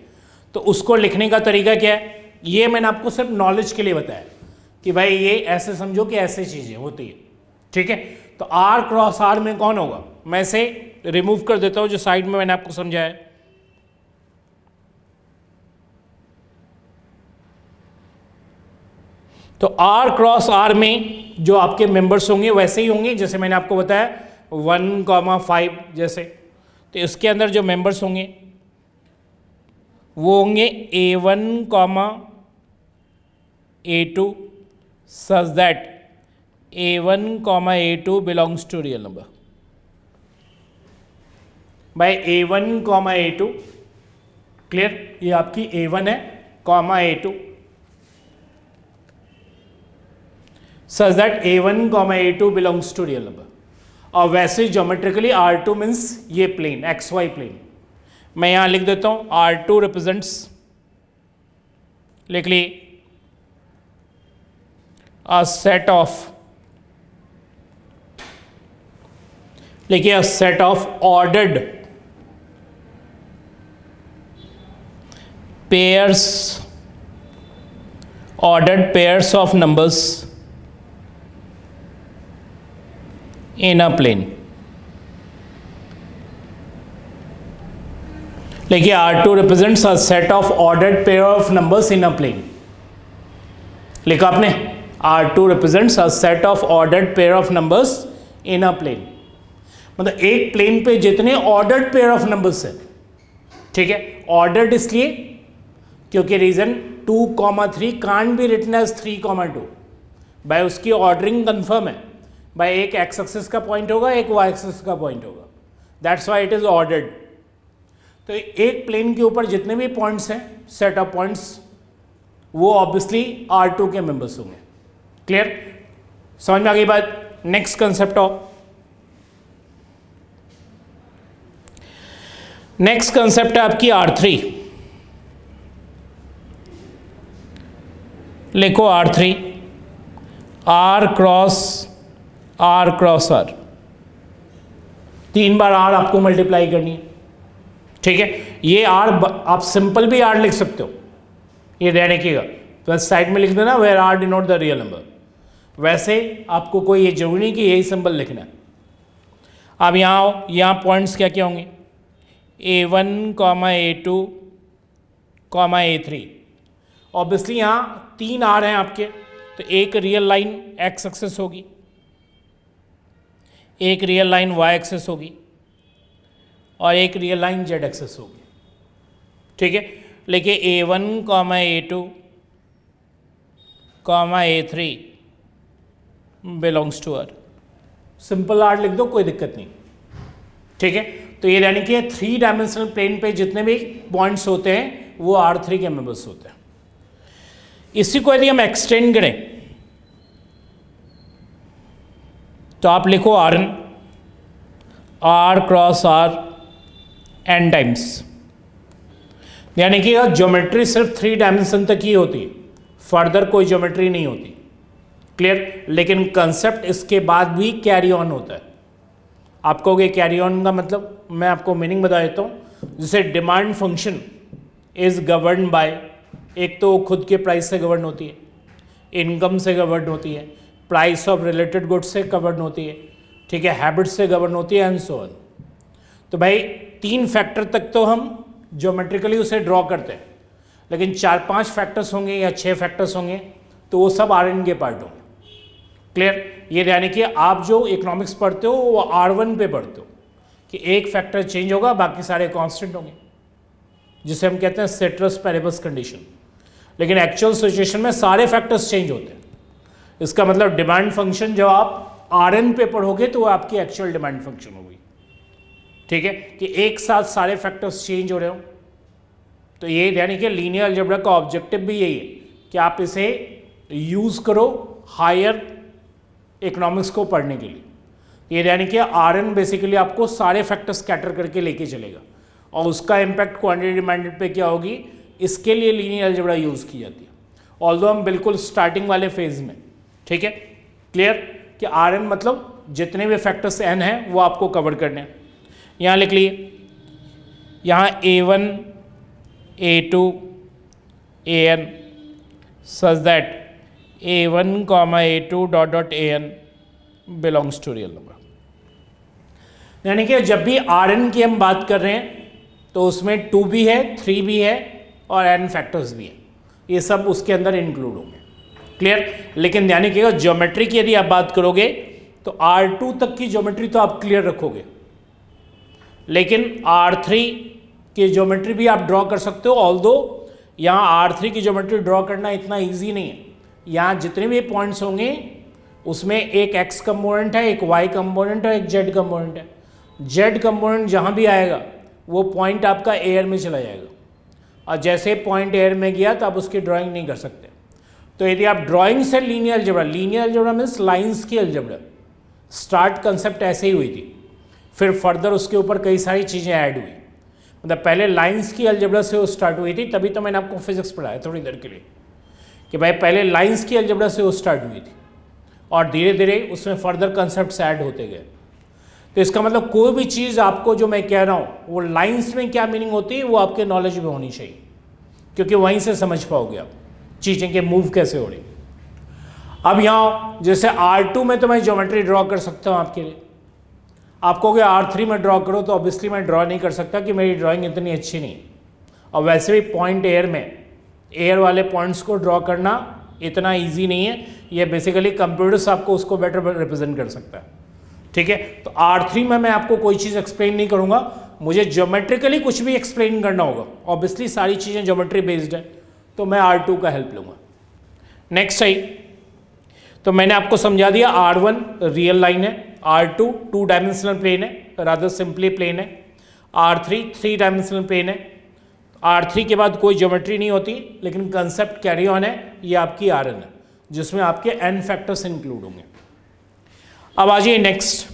तो उसको लिखने का तरीका क्या है, ये मैंने आपको सिर्फ नॉलेज के लिए बताया कि भाई ये ऐसे समझो कि ऐसे चीजें होती है, ठीक है। तो R क्रॉस R में कौन होगा, मैं इसे रिमूव कर देता हूं जो साइड में मैंने आपको समझाया। तो R क्रॉस R में जो आपके मेंबर्स होंगे वैसे ही होंगे जैसे मैंने आपको बताया 1,5 जैसे। तो इसके अंदर जो मेंबर्स होंगे वो होंगे A1, A2 such that A1, A2 belongs to real number. by A1, A2, clear? ये आपकी A1 है, A2 such that A1, A2 belongs to real number. और वैसे ज्योमेट्रिकली R2 मीन्स ये प्लेन XY प्लेन। मैं यहां लिख देता हूं R2 रिप्रेजेंट्स, लिख ली a set of, लिखिए a set of ordered pairs, ordered pairs of numbers in a plane. देखिए R2 represents a set of ordered pair of numbers in a plane. लिखा आपने, R2 represents a set of ordered pair of numbers in a plane. मतलब एक plane पे जितने ordered pair of numbers है, ठीक है, ऑर्डर्ड इसलिए क्योंकि reason 2,3 can't be written as 3,2 भाई उसकी ऑर्डरिंग कंफर्म है भाई, एक एक्स एक्सिस का पॉइंट होगा एक वाई एक्सिस का पॉइंट होगा, that's why it is ordered. तो एक प्लेन के ऊपर जितने भी पॉइंट्स हैं, सेट ऑफ पॉइंट्स, वो ऑब्वियसली R2 के मेंबर्स होंगे. क्लियर, समझ में आ गई बात. Next concept of, next concept है आपकी R3. लिखो R3, R क्रॉस R. 3 बार R आपको मल्टीप्लाई करनी है, ठीक है. ये R आप सिंपल भी R लिख सकते हो, ये ध्यान रखिएगा. तो साइड में लिख देना where R denote the real number. वैसे आपको कोई ये जरूरी नहीं कि यही सिंबल लिखना है. अब यहाँ आओ, यहाँ पॉइंट्स क्या क्या होंगे, A1, A2, A3. ऑब्वियसली यहाँ 3 R हैं आपके, तो एक रियल लाइन एक्स एक्सेस होगी, एक रियल लाइन वाई एक्सेस होगी और एक रियल लाइन जेड एक्सेस होगी, ठीक है. लेकिन A1, A2, A3 belongs to R. Simple R लिख दो, कोई दिक्कत नहीं, ठीक है. तो ये यानी कि 3 डायमेंशनल प्लेन पे जितने भी पॉइंट्स होते हैं वो R3 के मेंबर्स होते हैं. इसी को यदि हम एक्सटेंड करें तो आप लिखो Rn, R cross R n times. यानी कि ज्योमेट्री सिर्फ 3 डायमेंशन तक ही होती है, फर्दर कोई ज्योमेट्री नहीं होती. क्लियर. लेकिन कंसेप्ट इसके बाद भी कैरी ऑन होता है. आप कहोगे कैरी ऑन का मतलब, मैं आपको मीनिंग बता देता हूँ. जैसे demand function is govern by, एक तो खुद के प्राइस से गवर्न होती है, इनकम से गवर्न होती है, प्राइस ऑफ रिलेटेड गुड्स से गवर्न होती है, ठीक है, हैबिट्स से गवर्न होती है एंड सो ऑन. तो भाई 3 फैक्टर तक तो हम ज्योमेट्रिकली उसे ड्रॉ करते हैं, लेकिन 4-5 फैक्टर्स होंगे या 6 फैक्टर्स होंगे तो वो सब Rn के पार्ट होंगे. क्लियर. ये यानी कि आप जो इकोनॉमिक्स पढ़ते हो वो R1 पे पढ़ते हो कि एक फैक्टर चेंज होगा, बाकी सारे कांस्टेंट होंगे, जिसे हम कहते हैं सेट्रस पैरेबस कंडीशन. लेकिन एक्चुअल सिचुएशन में सारे फैक्टर्स चेंज होते हैं. इसका मतलब डिमांड फंक्शन जब आप Rn पे पढ़ोगे तो वो आपकी एक्चुअल डिमांड फंक्शन होगी, ठीक है, कि एक साथ सारे फैक्टर्स चेंज हो रहे हो. तो ये यानी कि लीनियर अलजेब्रा का ऑब्जेक्टिव भी यही है कि आप इसे यूज़ करो हायर इकोनॉमिक्स को पढ़ने के लिए. ये यानी कि Rn बेसिकली आपको सारे फैक्टर्स स्कैटर करके लेके चलेगा और उसका इम्पैक्ट क्वांटिटी डिमांडेड पे क्या होगी, इसके लिए लीनियर अलजेब्रा यूज़ की जाती है. ऑल्दो हम बिल्कुल स्टार्टिंग वाले फेज में, ठीक है. क्लियर कि Rn मतलब जितने भी फैक्टर्स n हैं वो आपको कवर करने हैं. यहाँ लिख लिए, यहाँ A1, A2, An such that A1, A2 dot An belongs to real number. यानी कि जब भी Rn की हम बात कर रहे हैं तो उसमें 2 भी है, 3 भी है और n फैक्टर्स भी है, ये सब उसके अंदर इंक्लूड होंगे. क्लियर. लेकिन यानी कि ज्योमेट्री की यदि आप बात करोगे तो R2 तक की ज्योमेट्री तो आप क्लियर रखोगे, लेकिन R3 की ज्योमेट्री भी आप ड्रॉ कर सकते हो. ऑल्दो यहाँ R3 की ज्योमेट्री ड्रॉ करना इतना ईजी नहीं है. यहाँ जितने भी पॉइंट्स होंगे उसमें एक x कंपोनेंट है, एक y कंपोनेंट है, एक z कंपोनेंट है. z कंपोनेंट जहाँ भी आएगा वो पॉइंट आपका एयर में चला जाएगा, और जैसे पॉइंट एयर में गया तो आप उसकी ड्राइंग नहीं कर सकते. तो यदि आप ड्राइंग से लीनियर अलजेब्रा मीन्स लाइंस की अलजेब्रा, स्टार्ट कंसेप्ट ऐसे ही हुई थी, फिर फर्दर उसके ऊपर कई सारी चीज़ें ऐड हुई. मतलब पहले लाइंस की अलजेब्रा से वो स्टार्ट हुई थी, तभी तो मैंने आपको फिजिक्स पढ़ाया थोड़ी देर के लिए कि भाई पहले लाइंस की अलजेब्रा से वो स्टार्ट हुई थी और धीरे धीरे उसमें फर्दर कंसेप्ट्स ऐड होते गए. तो इसका मतलब कोई भी चीज़ आपको जो मैं कह रहा हूँ वो लाइंस में क्या मीनिंग होती है वो आपके नॉलेज में होनी चाहिए, क्योंकि वहीं से समझ पाओगे आप चीज़ें के मूव कैसे हो रही। अब यहाँ जैसे R2 में तो मैं ज्योमेट्री ड्रॉ कर सकता हूँ आपके लिए, आप कहोगे R3 में ड्रॉ करो, तो ऑब्वियसली मैं ड्रॉ नहीं कर सकता कि मेरी ड्राइंग इतनी अच्छी नहीं है। और वैसे भी पॉइंट एयर में एयर वाले पॉइंट्स को ड्रॉ करना इतना ईजी नहीं है, ये बेसिकली कंप्यूटर्स आपको उसको बेटर रिप्रेजेंट कर सकता है। ठीक है, तो R3 में मैं आपको कोई चीज़ एक्सप्लेन नहीं करूँगा, मुझे ज्योमेट्रिकली कुछ भी एक्सप्लेन करना होगा, ऑब्वियसली सारी चीज़ें ज्योमेट्री बेस्ड है, तो मैं R2 का हेल्प लूँगा। नेक्स्ट है, तो मैंने आपको समझा दिया R1 रियल लाइन है, R2 2 डायमेंशनल प्लेन है, रादर सिंपली प्लेन है, R3 3 डायमेंशनल प्लेन है। R3 के बाद कोई ज्योमेट्री नहीं होती, लेकिन कंसेप्ट कैरी ऑन है, ये आपकी Rn है जिसमें आपके n फैक्टर्स इंक्लूड होंगे। अब आ जाइए नेक्स्ट,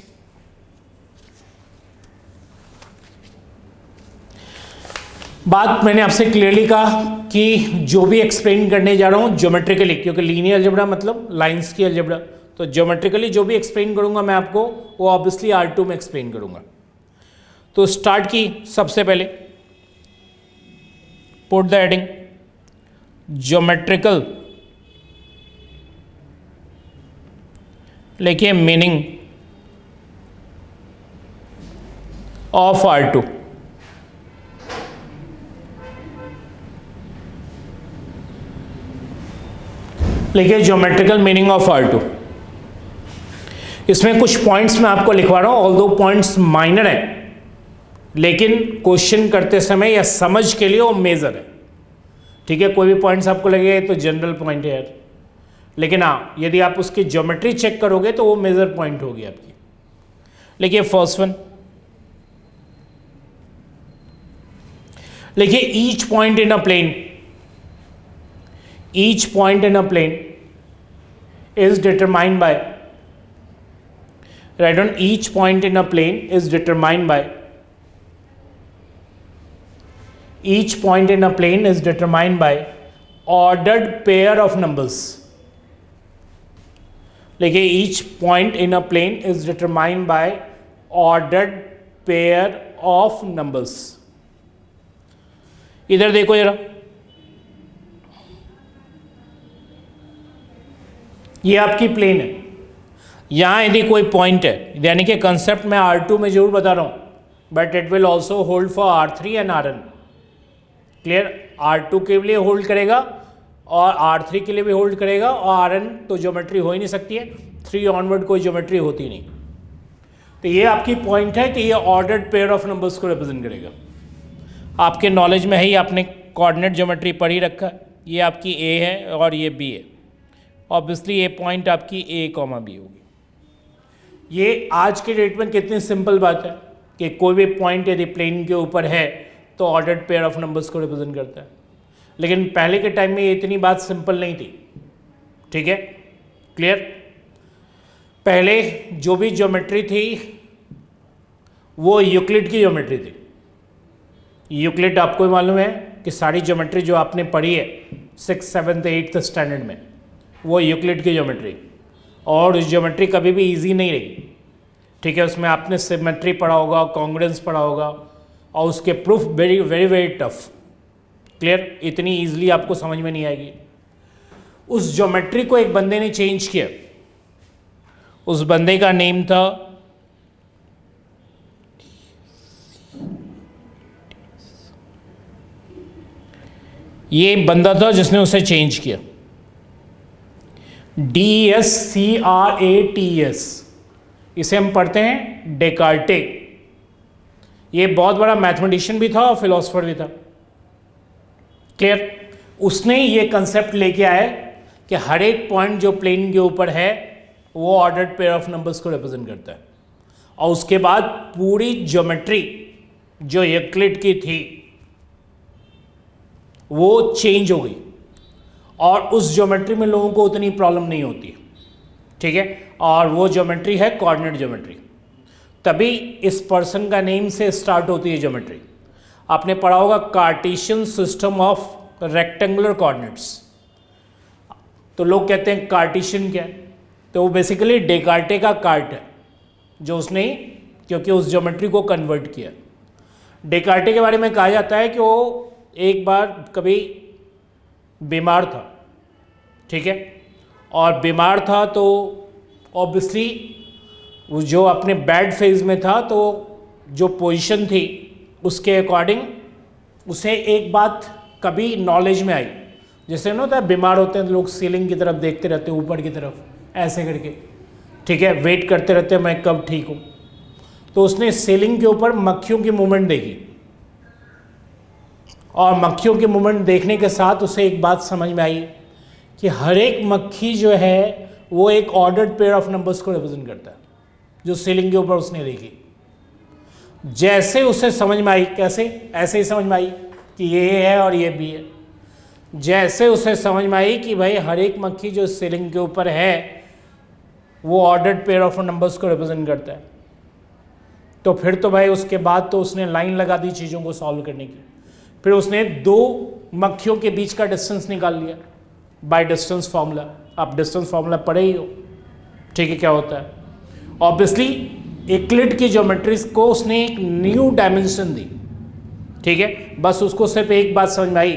बात मैंने आपसे क्लियरली कहा कि जो भी एक्सप्लेन करने जा रहा हूँ ज्योमेट्रिकली, क्योंकि लीनियर अलजेब्रा मतलब लाइंस की अलजेब्रा, तो ज्योमेट्रिकली जो भी एक्सप्लेन करूँगा मैं आपको वो ऑब्वियसली R2 में एक्सप्लेन करूँगा। तो स्टार्ट की सबसे पहले पुट द हेडिंग ज्योमेट्रिकल, लिखिए मीनिंग ऑफ R2। लिखिए ज्योमेट्रिकल मीनिंग ऑफ R2। इसमें कुछ पॉइंट्स मैं आपको लिखवा रहा हूं, ऑल्दो पॉइंट्स माइनर है, लेकिन क्वेश्चन करते समय या समझ के लिए वो मेजर है। ठीक है, कोई भी पॉइंट्स आपको लगेगा तो जनरल पॉइंट है यार, लेकिन हाँ यदि आप उसकी ज्योमेट्री चेक करोगे तो वो मेजर पॉइंट होगी आपकी। लिखिए फर्स्ट वन, लिखिए each point in a plane, each point in a plane is determined by, write down each point in a plane is determined by, each point in a plane is determined by ordered pair of numbers। देखिए each point in a plane is determined by ordered pair of numbers। इधर देखो जरा, ये आपकी plane है, यहाँ यदि कोई पॉइंट है, यानी कि कंसेप्ट मैं R2 में जरूर बता रहा हूँ, but it will also hold for R3 and Rn। Clear, R2 के लिए होल्ड करेगा और R3 के लिए भी होल्ड करेगा, और Rn तो ज्योमेट्री हो ही नहीं सकती है, 3 ऑनवर्ड कोई ज्योमेट्री होती नहीं। तो ये आपकी पॉइंट है कि ये ऑर्डर्ड पेयर ऑफ नंबर्स को रिप्रेजेंट करेगा। आपके नॉलेज में है ही, आपने कोऑर्डिनेट ज्योमेट्री पढ़ी रखा है, ये आपकी A है और ये B है, ऑब्वियसली ये पॉइंट आपकी A, B होगी। ये आज के डेट में कितनी सिंपल बात है कि कोई भी पॉइंट यदि प्लेन के ऊपर है तो ऑर्डर्ड पेयर ऑफ नंबर्स को रिप्रेजेंट करता है, लेकिन पहले के टाइम में ये इतनी बात सिंपल नहीं थी। ठीक है, क्लियर। पहले जो भी ज्योमेट्री थी वो यूक्लिड की ज्योमेट्री थी। यूक्लिड आपको ही मालूम है कि सारी ज्योमेट्री जो आपने पढ़ी है 6th, 7th, 8th स्टैंडर्ड में, वो यूक्लिड की ज्योमेट्री, और उस ज्योमेट्री कभी भी इजी नहीं रही। ठीक है, उसमें आपने सिमेट्री पढ़ा होगा, कॉन्ग्रुएंस पढ़ा होगा, और उसके proof very very very tough. Clear, इतनी इजीली आपको समझ में नहीं आएगी। उस ज्योमेट्री को एक बंदे ने चेंज किया, उस बंदे का नेम था ये बंदा था जिसने उसे चेंज किया, DESCRATES, इसे हम पढ़ते हैं डेकार्टे। ये बहुत बड़ा मैथमेटिशियन भी था और फिलोसफर भी था। क्लियर, उसने ये कंसेप्ट लेके आया कि हर एक पॉइंट जो प्लेन के ऊपर है वो ऑर्डर्ड पेयर ऑफ नंबर्स को रिप्रेजेंट करता है, और उसके बाद पूरी ज्योमेट्री जो यूक्लिड की थी वो चेंज हो गई, और उस ज्योमेट्री में लोगों को उतनी प्रॉब्लम नहीं होती। ठीक है, और वो ज्योमेट्री है कोऑर्डिनेट ज्योमेट्री। तभी इस पर्सन का नेम से स्टार्ट होती है ज्योमेट्री। आपने पढ़ा होगा Cartesian system of rectangular coordinates, तो लोग कहते हैं कार्टेशियन क्या है, तो वो बेसिकली डेकार्टे का कार्ट है जो उसने, क्योंकि उस ज्योमेट्री को कन्वर्ट किया। डेकार्टे के बारे में कहा जाता है कि वो एक बार कभी बीमार था, ठीक है, और बीमार था तो ऑब्वियसली वो जो अपने बैड फेज में था, तो जो पोजीशन थी उसके अकॉर्डिंग उसे एक बात कभी नॉलेज में आई, जैसे ना होता है बीमार होते हैं तो लोग सीलिंग की तरफ देखते रहते हैं, ऊपर की तरफ ऐसे करके, ठीक है, वेट करते रहते हैं मैं कब ठीक हूँ। तो उसने सीलिंग के ऊपर मक्खियों की मूवमेंट देखी, और मक्खियों की मूवमेंट देखने के साथ उसे एक बात समझ में आई कि हर एक मक्खी जो है वो एक ऑर्डर्ड पेयर ऑफ नंबर्स को रिप्रेजेंट करता है, जो सीलिंग के ऊपर उसने देखी। जैसे उसे समझ में आई, कैसे, ऐसे ही समझ में आई कि ये है और ये भी है। जैसे उसे समझ में आई कि भाई हर एक मक्खी जो सीलिंग के ऊपर है वो ऑर्डर्ड पेयर ऑफ नंबर्स को रिप्रेजेंट करता है, तो फिर तो भाई उसके बाद तो उसने लाइन लगा दी चीज़ों को सॉल्व करने की। फिर उसने दो मक्खियों के बीच का डिस्टेंस निकाल लिया बाय डिस्टेंस फार्मूला। आप डिस्टेंस फार्मूला पढ़े ही हो, ठीक है, क्या होता है। ऑब्वियसली यूक्लिड की ज्योमेट्रीज को उसने एक न्यू डायमेंशन दी, ठीक है, बस उसको सिर्फ एक बात समझ में आई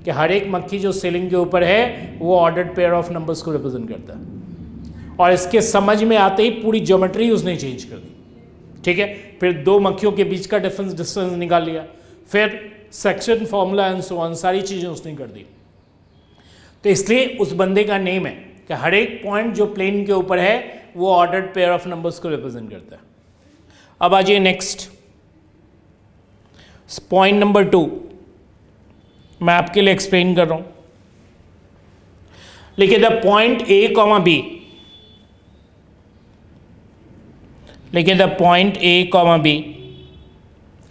कि हर एक मक्खी जो सीलिंग के ऊपर है वो ऑर्डर्ड पेयर ऑफ नंबर्स को रिप्रेजेंट करता है, और इसके समझ में आते ही पूरी ज्योमेट्री उसने चेंज कर दी, ठीक है। फिर दो मक्खियों के बीच का डिस्टेंस निकाल लिया, फिर section formula and so on, सारी चीज़ें उसने कर दी। तो इसलिए उस बंदे का नेम है कि हर एक पॉइंट जो प्लेन के ऊपर है वो ऑर्डर्ड पेयर ऑफ नंबर्स को रिप्रेजेंट करता है। अब आ जाइए नेक्स्ट, पॉइंट नंबर 2 मैं आपके लिए एक्सप्लेन कर रहा हूं। लिखिए the point A comma B, लिखिए the point A comma B,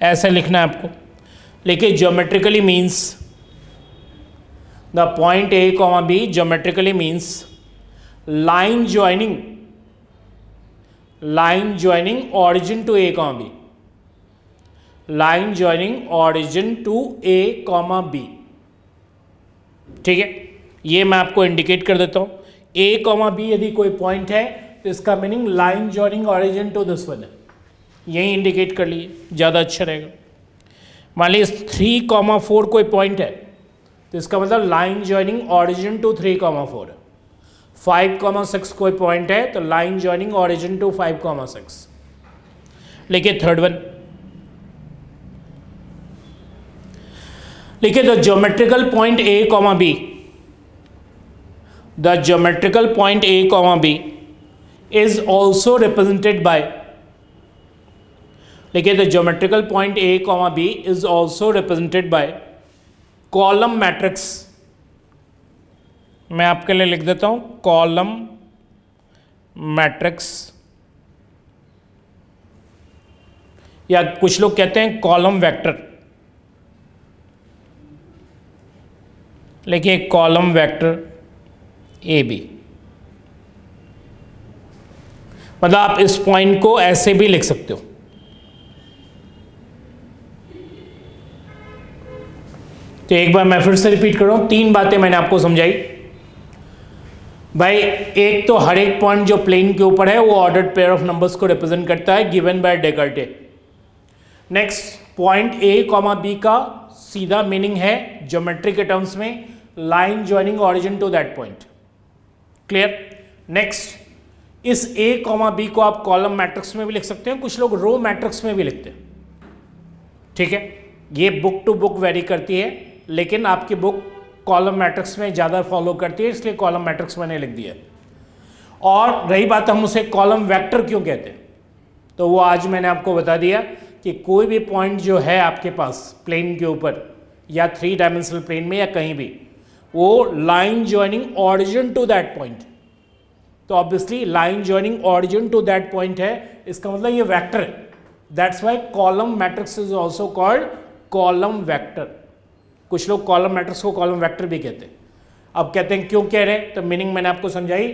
ऐसा लिखना है आपको। लिखिए geometrically means, the point A comma B geometrically means line joining origin to A comma B, line joining origin to A comma B, ठीक है। ये मैं आपको इंडिकेट कर देता हूं, ए कॉमा बी यदि कोई पॉइंट है तो इसका meaning line joining origin to this one है, यही इंडिकेट कर लिए, ज़्यादा अच्छा रहेगा। मान लीजिए 3,4 कोई पॉइंट है तो इसका मतलब लाइन ज्वाइनिंग ऑरिजिन टू 3,4 है। 5,6 कोई पॉइंट है तो लाइन ज्वाइनिंग ऑरिजिन टू 5,6। लिखिए थर्ड वन, लिखिए the geometrical point A comma B, the geometrical point A comma B is also represented by, लिखिए the geometrical point A comma B is also represented by column matrix। मैं आपके लिए लिख देता हूं column matrix, या कुछ लोग कहते हैं column vector। लिखिए column vector AB, मतलब आप इस पॉइंट को ऐसे भी लिख सकते हो। तो एक बार मैं फिर से रिपीट कर रहा हूं, 3 बातें मैंने आपको समझाई भाई। एक तो हर एक पॉइंट जो प्लेन के ऊपर है वो ऑर्डर्ड पेयर ऑफ नंबर्स को रिप्रेजेंट करता है given by Descartes. Next, point A comma B का सीधा मीनिंग है ज्योमेट्री के टर्म्स में line joining origin to that point. Clear. Next, इस ए कॉमा बी को आप कॉलम मैट्रिक्स में भी लिख सकते हैं, कुछ लोग रो मैट्रिक्स में भी लिखते हैं, ठीक है। ये बुक टू बुक वेरी करती है, लेकिन आपकी बुक कॉलम मैट्रिक्स में ज़्यादा फॉलो करती है, इसलिए कॉलम मैट्रिक्स मैंने लिख दिया। और रही बात हम उसे कॉलम वेक्टर क्यों कहते हैं, तो वो आज मैंने आपको बता दिया कि कोई भी पॉइंट जो है आपके पास प्लेन के ऊपर या 3 डायमेंशनल प्लेन में या कहीं भी, वो line joining origin to that point, तो obviously line joining origin to that point है, इसका मतलब ये वेक्टर है। That's why column matrix is also called column vector. कुछ लोग कॉलम मैट्रिक्स को कॉलम वेक्टर भी कहते हैं। अब कहते हैं क्यों कह रहे हैं, तो मीनिंग मैंने आपको समझाई,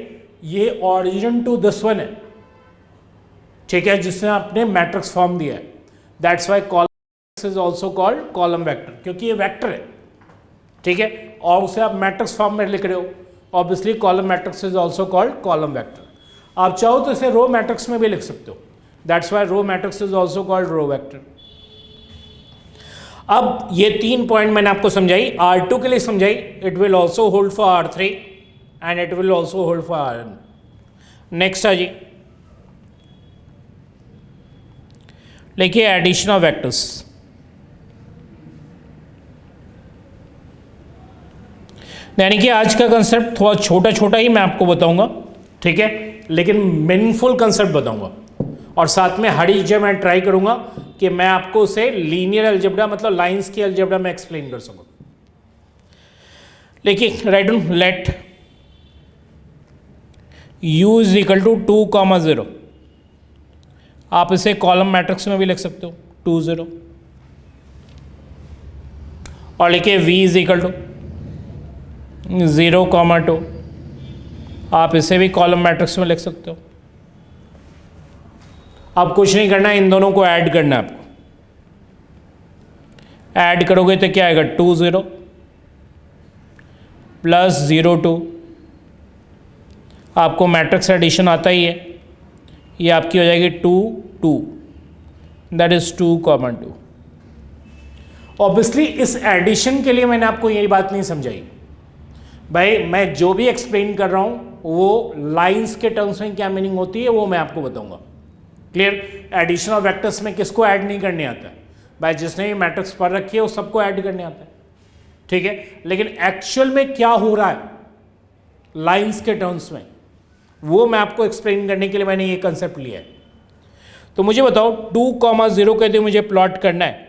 ये ऑरिजिन टू दिस वन है, ठीक है, जिसने आपने मैट्रिक्स फॉर्म दिया है। That's why column is also called column vector, क्योंकि ये वेक्टर है, ठीक है, और उसे आप मैट्रिक्स फॉर्म में लिख रहे हो। Obviously column matrix is also called column vector. आप चाहो तो इसे रो मैट्रिक्स में भी लिख सकते हो, that's why row matrix is also called row vector. अब ये 3 पॉइंट मैंने आपको समझाई, R2 के लिए समझाई, it will also hold for R3 and it will also hold for Rn। Next आ जी, लिखिए एडिशन ऑफ वेक्टर्स। यानी कि आज का कंसेप्ट थोड़ा छोटा छोटा ही मैं आपको बताऊंगा, ठीक है, लेकिन मीनिंगफुल कंसेप्ट बताऊंगा, और साथ में हर चीज़ मैं ट्राई करूंगा कि मैं आपको उसे लीनियर अलजेब्रा मतलब लाइंस की अलजेब्रा में एक्सप्लेन कर सकूं। देखिए right down, let u is equal to 2,0। आप इसे कॉलम मैट्रिक्स में भी लिख सकते हो 2 0, और लिखिए v इज इक्वल टू 0,2। आप इसे भी कॉलम मैट्रिक्स में लिख सकते हो। अब कुछ नहीं करना है, इन दोनों को ऐड करना है आपको। ऐड करोगे तो क्या आएगा, 2 0 प्लस 0 2। आपको मैट्रिक्स एडिशन आता ही है, ये आपकी हो जाएगी 2 2, दैट इज 2,2। ऑब्वियसली इस एडिशन के लिए मैंने आपको यही बात नहीं समझाई भाई, मैं जो भी एक्सप्लेन कर रहा हूं वो लाइंस के टर्म्स में क्या मीनिंग होती है वो मैं आपको बताऊंगा। क्लियर? एडिशन ऑफ वेक्टर्स में किसको ऐड नहीं करने आता है भाई, जिसने भी मैट्रिक्स पढ़ रखी है वो सबको ऐड करने आता है, ठीक है, लेकिन एक्चुअल में क्या हो रहा है लाइंस के टर्म्स में वो मैं आपको एक्सप्लेन करने के लिए मैंने ये कंसेप्ट लिया है। तो मुझे बताओ 2,0 कहते हुए मुझे प्लॉट करना है,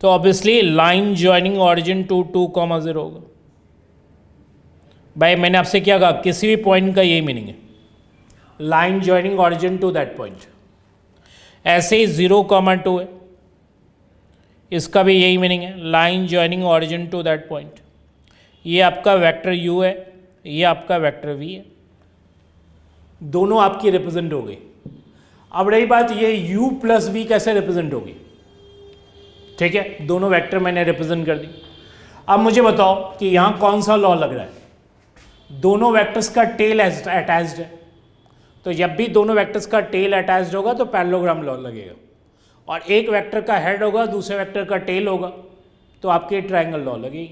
तो obviously line joining origin to 2,0 होगा। भाई मैंने आपसे क्या कहा, किसी भी पॉइंट का यही मीनिंग है, line joining origin to that point. ऐसे ही 0,2 है, इसका भी यही मीनिंग है, line joining origin to that point. ये आपका वेक्टर u है, ये आपका वेक्टर v है, दोनों आपकी रिप्रेजेंट हो गई। अब रही बात ये u प्लस v कैसे रिप्रेजेंट होगी, ठीक है, दोनों वेक्टर मैंने रिप्रेजेंट कर दी। अब मुझे बताओ कि यहाँ कौन सा लॉ लग रहा है, दोनों वेक्टर्स का टेल अटैच्ड है, तो जब भी दोनों वेक्टर्स का टेल अटैच्ड होगा तो पैरेललोग्राम लॉ लगेगा, और एक वेक्टर का हेड होगा दूसरे वेक्टर का टेल होगा तो आपके ट्रायंगल लॉ लगेगी,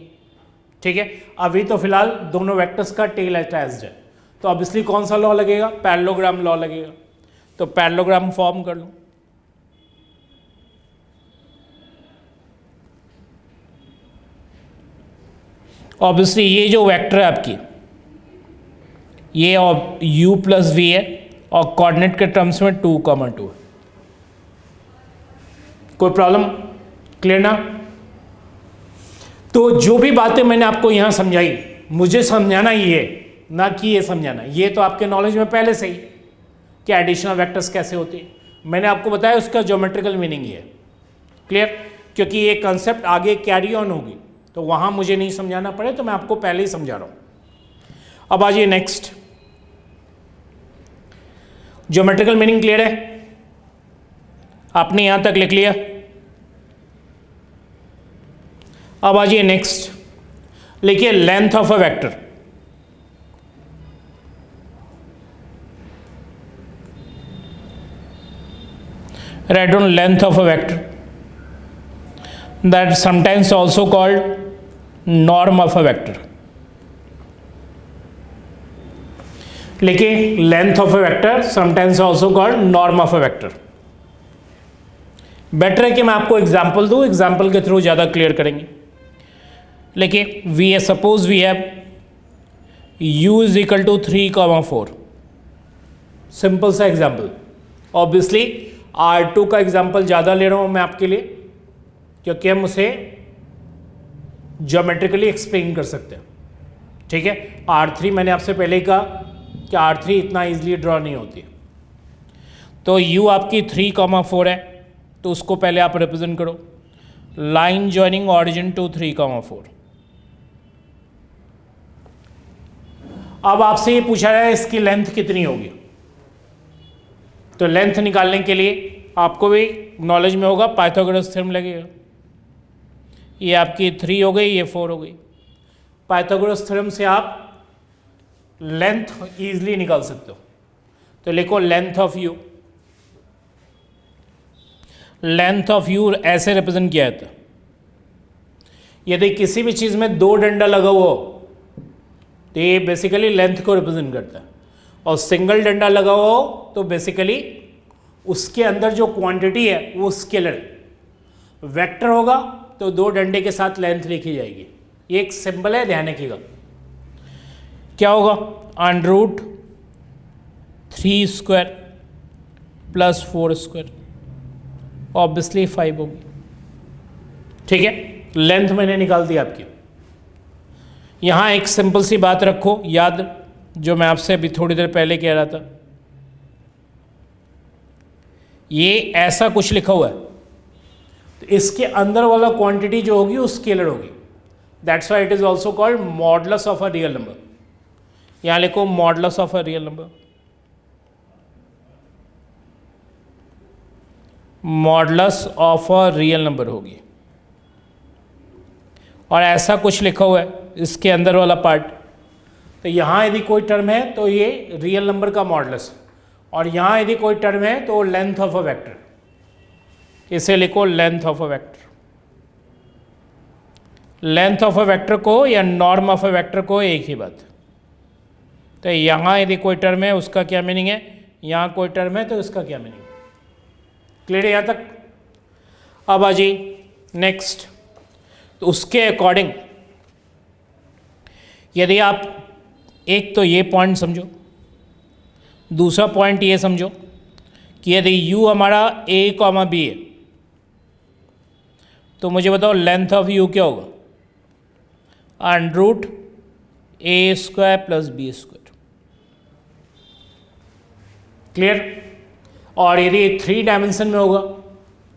ठीक है। अभी तो फिलहाल दोनों वेक्टर्स का टेल अटैच्ड है, तो ऑब्वियसली कौन सा लॉ लगेगा, पैरेललोग्राम लॉ लगेगा। तो पैरेललोग्राम फॉर्म कर लो। ऑब्वियसली ये जो वेक्टर है आपकी, ये u प्लस v है और कोऑर्डिनेट के टर्म्स में 2,2 है। कोई प्रॉब्लम? क्लियर ना? तो जो भी बातें मैंने आपको यहां समझाई, मुझे समझाना ये ना कि ये समझाना, ये तो आपके नॉलेज में पहले से ही कि एडिशन ऑफ वेक्टर्स कैसे होती है, मैंने आपको बताया उसका ज्योमेट्रिकल मीनिंग ये है। क्लियर? क्योंकि ये कंसेप्ट आगे कैरी ऑन होगी तो वहां मुझे नहीं समझाना पड़े, तो मैं आपको पहले ही समझा रहा हूं। अब आ जाइए नेक्स्ट, ज्योमेट्रिकल मीनिंग क्लियर है? आपने यहां तक लिख लिया। अब आ जाइए नेक्स्ट, लिखिए length of a vector. Write down length of a vector, that sometimes also called norm of a vector। लिखिए length of a vector sometimes also called norm of a vector. Better है कि मैं आपको example दूं, example के through ज़्यादा clear करेंगे। लिखिए वी है, suppose we have u is equal to 3,4। Simple सा एग्जाम्पल। ऑब्वियसली R2 का एग्जाम्पल ज़्यादा ले रहा हूं मैं आपके लिए, क्योंकि हम उसे ज्योमेट्रिकली एक्सप्लेन कर सकते हैं, ठीक है। R3 मैंने आपसे पहले ही कहा कि R3 इतना इजीली ड्रॉ नहीं होती, तो U आपकी 3,4 है, तो उसको पहले आप रिप्रेजेंट करो, लाइन ज्वाइनिंग ऑरिजिन टू 3,4। अब आपसे ये पूछा जाए इसकी लेंथ कितनी होगी, तो लेंथ निकालने के लिए आपको भी नॉलेज में होगा, पाइथागोरस थ्योरम लगेगा। ये आपकी 3 हो गई, ये 4 हो गई। पाइथागोरस थ्योरम से आप लेंथ इजीली निकाल सकते हो, तो लिखो length of u। Length of you ऐसे रिप्रेजेंट किया जाता है। यदि किसी भी चीज़ में दो डंडा लगा हुआ हो तो ये बेसिकली लेंथ को रिप्रेजेंट करता है, और सिंगल डंडा लगा हुआ हो तो बेसिकली उसके अंदर जो क्वांटिटी है वो स्केलर है। वेक्टर होगा तो दो डंडे के साथ लेंथ लिखी जाएगी। ये एक सिंबल है, ध्यान रखिएगा। क्या होगा? Under root 3 square plus 4 square, obviously 5 होगी। ठीक है, लेंथ मैंने निकाल दी आपकी। यहां एक सिंपल सी बात रखो याद, जो मैं आपसे अभी थोड़ी देर पहले कह रहा था। ये ऐसा कुछ लिखा हुआ है तो इसके अंदर वाला क्वांटिटी जो होगी वो स्केलर होगी। That's why it is also called modulus of a real number. यहां लिखो modulus of a real number. Modulus of a real number होगी, और ऐसा कुछ लिखा हुआ है इसके अंदर वाला पार्ट। तो यहाँ यदि कोई टर्म है तो ये रियल नंबर का मॉडुलस, और यहाँ यदि कोई टर्म है तो लेंथ ऑफ अ वेक्टर। इसे लिखो length of a vector. Length of a vector को या नॉर्म ऑफ अ वेक्टर को एक ही बात। तो यहाँ यदि कोई टर्म है उसका क्या मीनिंग है, यहाँ कोई टर्म है तो इसका क्या मीनिंग है। क्लियर है यहाँ तक? अब आ जाइए नेक्स्ट। तो उसके अकॉर्डिंग यदि आप एक तो ये पॉइंट समझो, दूसरा पॉइंट ये समझो कि यदि u हमारा a कॉमा b है तो मुझे बताओ लेंथ ऑफ u क्या होगा? Under root a square plus b square. Clear? और यदि 3 डायमेंशन में होगा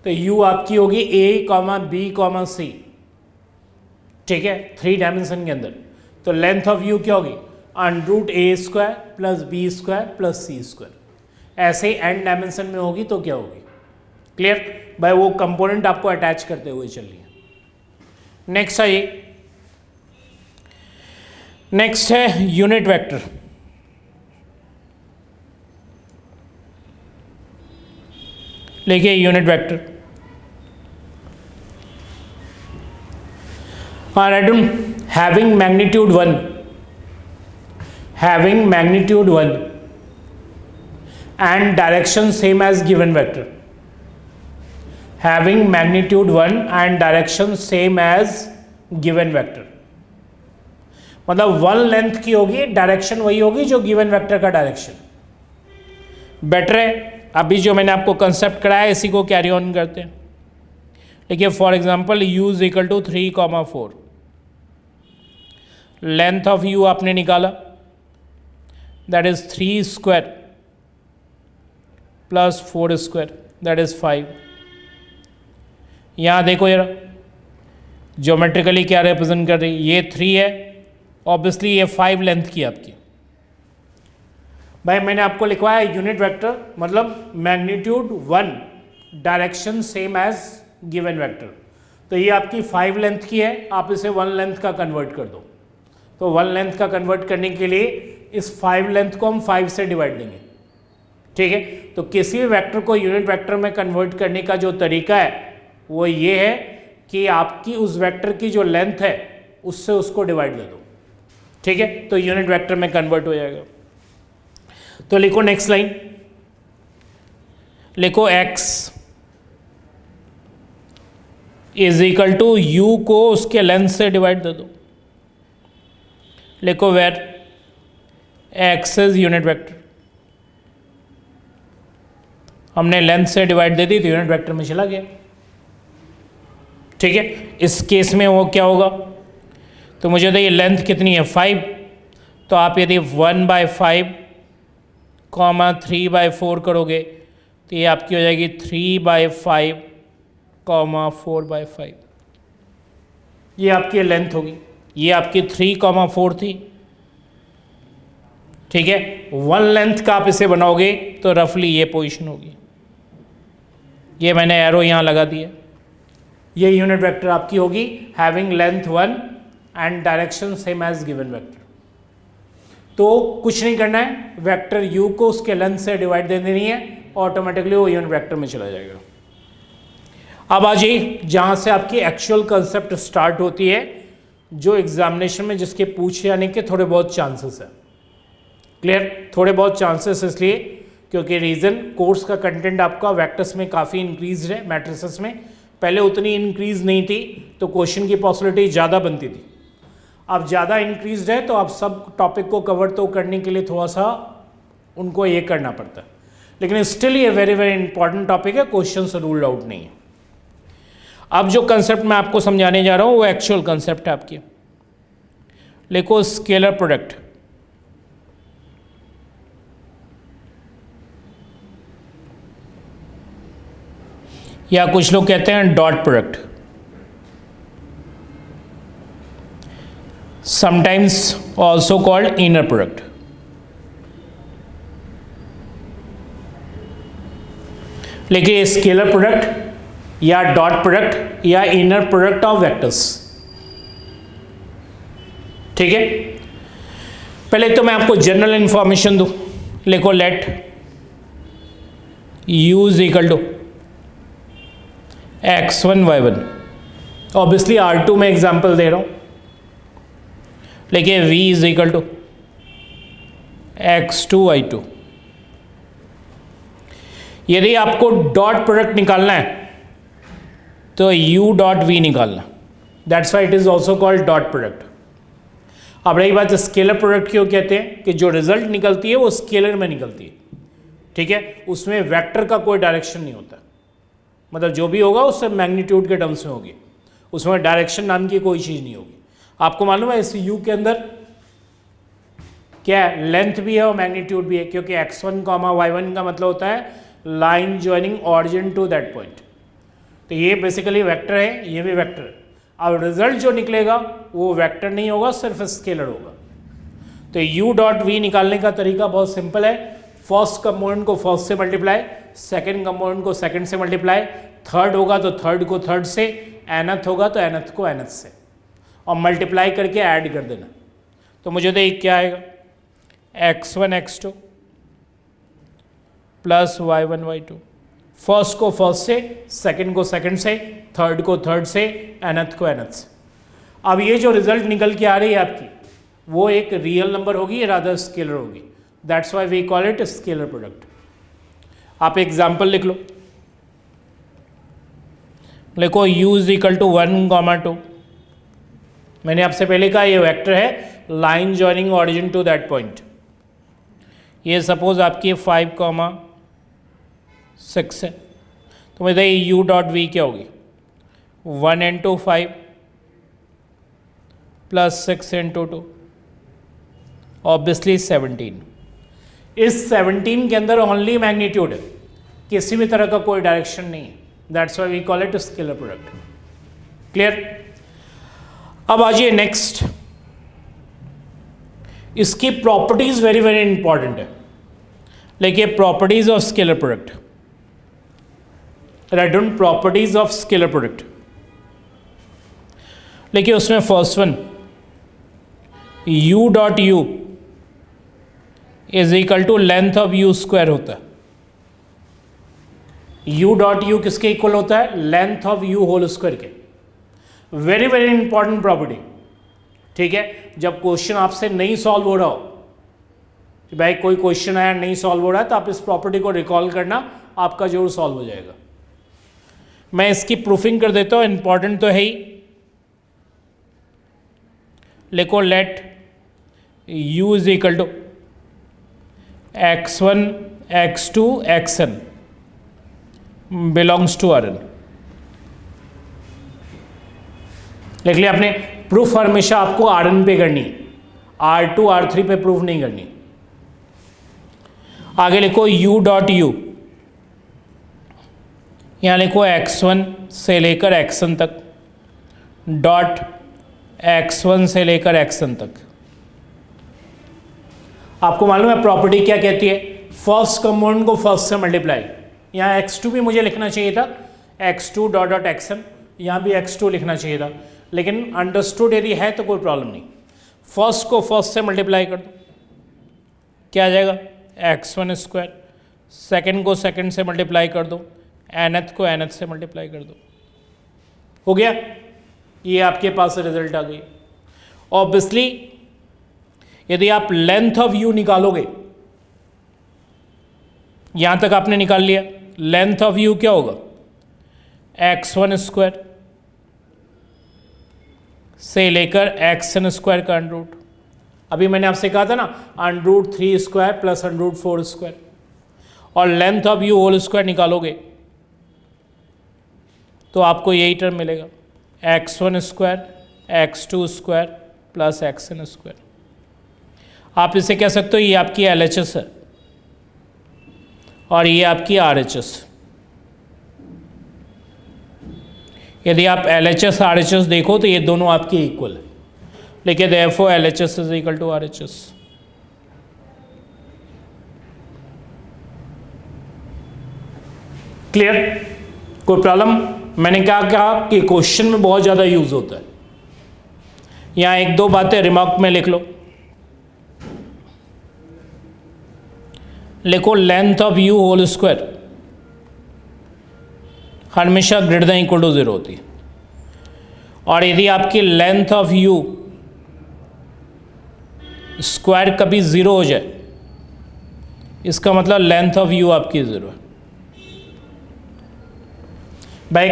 तो u आपकी होगी a comma b comma c। ठीक है, 3 डायमेंशन के अंदर। तो लेंथ ऑफ u क्या होगी? Under root a square plus b square plus c square. ऐसे ही n डायमेंशन में होगी तो क्या होगी? क्लियर भाई? वो कंपोनेंट आपको अटैच करते हुए चलिए। नेक्स्ट आइए, नेक्स्ट है यूनिट वेक्टर। लिखिए unit vector. having magnitude 1, having magnitude 1 and direction same as given vector, having magnitude 1 and direction same as given vector। मतलब 1 लेंथ की होगी, डायरेक्शन वही होगी जो गिवन वेक्टर का डायरेक्शन। बेटर है, अभी जो मैंने आपको कंसेप्ट कराया इसी को कैरी ऑन करते हैं। देखिए for example u is equal to 3,4। Length of u आपने निकाला, that is 3 square plus 4 square, that is 5। यहाँ देखो यार ज्योमेट्रिकली क्या रिप्रेजेंट कर रही है, ये 3 है, ऑब्वियसली ये 5 लेंथ की आपकी। भाई मैंने आपको लिखवाया यूनिट वेक्टर मतलब magnitude 1 direction same as given vector. तो ये आपकी 5 लेंथ की है, आप इसे 1 लेंथ का कन्वर्ट कर दो। तो 1 लेंथ का कन्वर्ट करने के लिए इस 5 लेंथ को हम 5 से डिवाइड देंगे। ठीक है, तो किसी भी वेक्टर को यूनिट वेक्टर में कन्वर्ट करने का जो तरीका है वो ये है कि आपकी उस वेक्टर की जो लेंथ है उससे उसको डिवाइड दे दो। ठीक है, तो यूनिट वेक्टर में कन्वर्ट हो जाएगा। तो लिखो नेक्स्ट लाइन, लिखो x is equal to u को उसके लेंथ से डिवाइड दे दो। लिखो where x is unit vector. हमने लेंथ से डिवाइड दे दी तो यूनिट वेक्टर में चला गया। ठीक है, इस केस में वो क्या होगा, तो मुझे बताइए लेंथ कितनी है 5। तो आप यदि 1/5 कॉमा 3/4 करोगे तो ये आपकी हो जाएगी 3/5 कॉमा 4/5। ये आपकी लेंथ होगी, ये आपकी 3,4 थी। ठीक है, 1 लेंथ का आप इसे बनाओगे तो रफली ये पोजीशन होगी। ये मैंने एरो यहाँ लगा दिया। ये यूनिट वेक्टर आपकी होगी having length 1 and direction same as given vector. तो कुछ नहीं करना है, वेक्टर u को उसके लेंथ से डिवाइड दे देनी है, ऑटोमेटिकली वो यूनिट वेक्टर में चला जाएगा। अब आ जाइए जहाँ से आपकी एक्चुअल कंसेप्ट स्टार्ट होती है, जो एग्जामिनेशन में जिसके पूछे जाने के थोड़े बहुत चांसेस है। क्लियर? थोड़े बहुत चांसेस इसलिए क्योंकि रीज़न कोर्स का कंटेंट आपका वेक्टर्स में काफ़ी इंक्रीज है, मैट्रिसेस में पहले उतनी इंक्रीज नहीं थी, तो क्वेश्चन की पॉसिबिलिटी ज़्यादा बनती थी। अब ज़्यादा इंक्रीज है तो आप सब टॉपिक को कवर तो करने के लिए थोड़ा सा उनको ये करना पड़ता है, लेकिन स्टिल ये वेरी वेरी इंपॉर्टेंट टॉपिक है, क्वेश्चन से रूल्ड आउट नहीं है। अब जो कंसेप्ट मैं आपको समझाने जा रहा हूँ वो एक्चुअल कंसेप्ट है आपकी। लिखो स्केलर प्रोडक्ट। या कुछ लोग कहते हैं dot product, sometimes also called inner product. लेकिन स्केलर प्रोडक्ट या डॉट प्रोडक्ट या इनर प्रोडक्ट ऑफ वेक्टर्स, ठीक है। पहले तो मैं आपको जनरल इंफॉर्मेशन दूं, लिखो let u is equal to x1 y1। Obviously R2 में एग्जांपल दे रहा हूं, लेकिन v is equal to x2 y2। यदि आपको डॉट प्रोडक्ट निकालना है तो u डॉट v निकालना, that's why it is also called dot product. अब रही बात स्केलर प्रोडक्ट क्यों कहते हैं कि जो रिजल्ट निकलती है वो स्केलर में निकलती है, ठीक है। उसमें वेक्टर का कोई डायरेक्शन नहीं होता, मतलब जो भी होगा उससे मैग्नीट्यूड के टर्म्स में होगी, उसमें डायरेक्शन नाम की कोई चीज़ नहीं होगी। आपको मालूम है इस u के अंदर क्या है, लेंथ भी है और मैग्नीट्यूड भी है, क्योंकि x1 y1 का मतलब होता है line joining origin to that point. तो ये बेसिकली वेक्टर है, ये भी वेक्टर है। अब रिजल्ट जो निकलेगा वो वेक्टर नहीं होगा, सिर्फ स्केलर होगा। तो u डॉट v निकालने का तरीका बहुत सिंपल है। फर्स्ट कंपोनेंट को फर्स्ट से मल्टीप्लाई, सेकंड कंपोनेंट को सेकंड से मल्टीप्लाई, थर्ड होगा तो थर्ड को थर्ड से, nth होगा तो nth को nth से, और मल्टीप्लाई करके ऐड कर देना। तो मुझे तो क्या आएगा, x1 x2 plus y1 y2। First को फर्स्ट से, सेकंड को सेकंड से, थर्ड को थर्ड से, nth को nth से। अब ये जो रिजल्ट निकल के आ रही है आपकी, वो एक रियल नंबर होगी, रादर स्केलर होगी। That's why we call it scalar product. आप एग्जाम्पल लिख लो, लिखो u इज इक्वल टू 1, 2। मैंने आपसे पहले कहा ये वेक्टर है, line joining origin to that point. ये सपोज आपकी 5, 6 है, तो मैं बताइए u डॉट v क्या होगी, 1 इंटू 5 प्लस 6 इंटू 2, ऑब्वियसली 17। इस 17 के अंदर ओनली मैग्नीट्यूड है, किसी भी तरह का कोई डायरेक्शन नहीं है। That's why we call it scalar product. Clear? अब आ जाइए नेक्स्ट, इसकी प्रॉपर्टीज वेरी वेरी इंपॉर्टेंट है। लेकिन properties of scalar product, right down properties of scalar product. लेकिन उसमें first one u dot u is equal to length of u square होता है। u डॉट u किसके इक्वल होता है, length of u whole square के। Very very important property, ठीक है। जब क्वेश्चन आपसे नहीं सॉल्व हो रहा हो कि भाई कोई क्वेश्चन आया नहीं सॉल्व हो रहा है, तो आप इस प्रॉपर्टी को रिकॉल करना, आपका जरूर सॉल्व हो जाएगा। मैं इसकी प्रूफिंग कर देता हूं, इंपॉर्टेंट तो है ही। लिखो let u is equal to x1 x2 xn belongs to Rn। लिख लिया आपने। प्रूफ हमेशा आपको Rn पे करनी है, R2 R3 पे प्रूफ नहीं करनी। आगे लिखो u डॉट u, यहाँ लिखो x1 से लेकर xn तक डॉट x1 से लेकर xn तक। आपको मालूम है प्रॉपर्टी क्या कहती है, फर्स्ट कंपोनेंट को फर्स्ट से मल्टीप्लाई। यहाँ x2 भी मुझे लिखना चाहिए था, x2 डॉट डॉट xn, यहाँ भी x2 लिखना चाहिए था, लेकिन अंडरस्टूड यदि है तो कोई प्रॉब्लम नहीं। फर्स्ट को फर्स्ट से मल्टीप्लाई कर दो, क्या आ जाएगा, x1 स्क्वायर। सेकेंड को सेकेंड से मल्टीप्लाई कर दो, nth को nth से मल्टीप्लाई कर दो, हो गया, ये आपके पास रिजल्ट आ गई। ऑब्वियसली यदि आप लेंथ ऑफ यू निकालोगे, यहां तक आपने निकाल लिया, लेंथ ऑफ यू क्या होगा, x1 स्क्वायर से लेकर xn स्क्वायर का अंडर रूट। अभी मैंने आपसे कहा था ना under root 3 square plus under root 4 square, और length of you whole square निकालोगे तो आपको यही टर्म मिलेगा, x1 square x2 square plus xn square. आप इसे कह सकते हो ये आपकी LHS है और ये आपकी RHS। यदि आप LHS RHS देखो तो ये दोनों आपके इक्वल है, लेकिन therefore LHS is equal to RHS। Clear? कोई प्रॉब्लम? मैंने कहा कि क्वेश्चन में बहुत ज़्यादा यूज होता है। यहाँ एक दो बातें रिमार्क में लिख लो। लिखो length of you whole square हमेशा ग्रेटर देन इक्वल टू 0 होती है, और यदि आपकी लेंथ ऑफ यू स्क्वायर कभी 0 हो जाए, इसका मतलब लेंथ ऑफ यू आपकी 0 है। भाई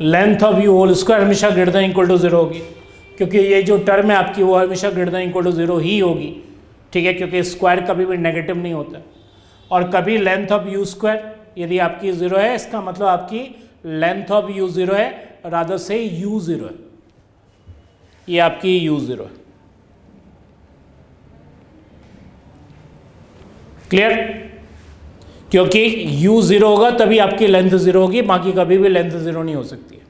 length of you whole square हमेशा ग्रेटर देन इक्वल टू 0 होगी, क्योंकि ये जो टर्म है आपकी वो हमेशा ग्रेटर देन इक्वल टू 0 ही होगी, ठीक है, क्योंकि स्क्वायर कभी भी नेगेटिव नहीं होता। और कभी लेंथ ऑफ यू स्क्वायर यदि आपकी 0 है, इसका मतलब आपकी लेंथ ऑफ यू 0 है, रादर से यू 0 है, ये आपकी यू 0 है। क्लियर? क्योंकि u 0 होगा तभी आपकी लेंथ 0 होगी, बाकी कभी भी लेंथ 0 नहीं हो सकती है।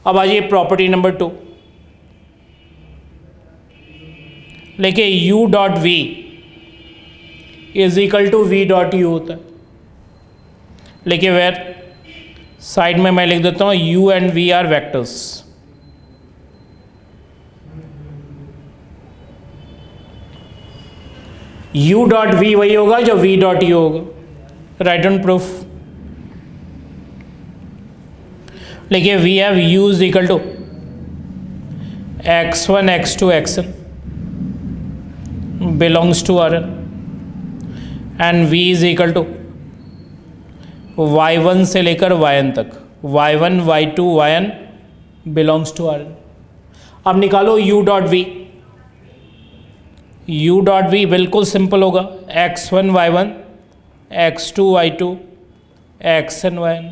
अब आइए प्रॉपर्टी नंबर 2, लेकिन u dot we is equal to v dot u होता है, लेकिन वेर साइड में मैं लिख देता हूं u and v are vectors. u dot v वही होगा जो v डॉट यू होगा, राइट ऑन प्रूफ। लेकिन we have u is equal to x1 x2 xn belongs to Rn and v is equal to y1 से लेकर yn तक, y1 y2 yn belongs to Rn। अब निकालो u dot v. u dot v बिल्कुल simple होगा, x1 y1 x2 y2 xn yn।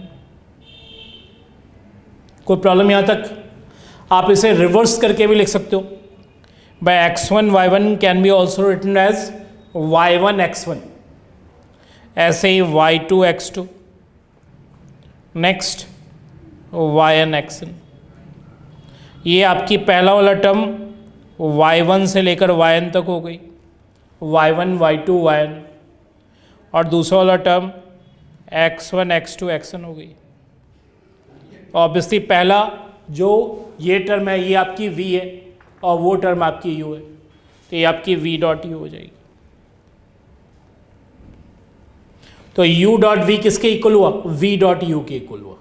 कोई problem यहाँ तक? आप इसे रिवर्स करके भी लिख सकते हो, by x1 y1 can be also written as y1 x1, ऐसे ही y2 x2, next yn xn। ये आपकी पहला वाला टर्म y1 से लेकर yn तक हो गई, y1 y2 yn, और दूसरा वाला टर्म x1 x2 xn हो गई। ऑब्वियसली पहला जो ये टर्म है ये आपकी v है और वो टर्म आपकी u है, तो ये आपकी v डॉट यू हो जाएगी। तो u डॉट v किसके इक्वल हुआ? v डॉट यू के इक्वल हुआ।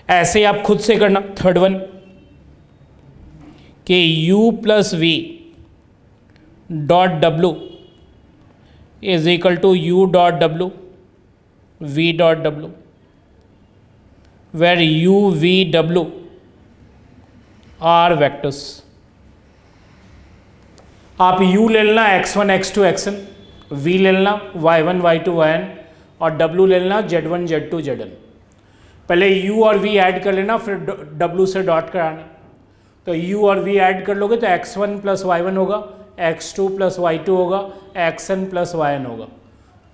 ऐसे ही आप खुद से करना, थर्ड वन कि u प्लस वी डॉट डब्लू is equal to u dot डब्लू v डॉट डब्लू, where u v w are vectors. आप u ले लेना x1 x2 xn, v ले लेना y1 y2 yn, और w ले लेना z1 z2 zn। पहले u और v ऐड कर लेना, फिर w से डॉट कराना। तो u और v ऐड कर लोगे तो x1 प्लस y1 होगा, x2 प्लस y2 होगा, xn प्लस yn होगा,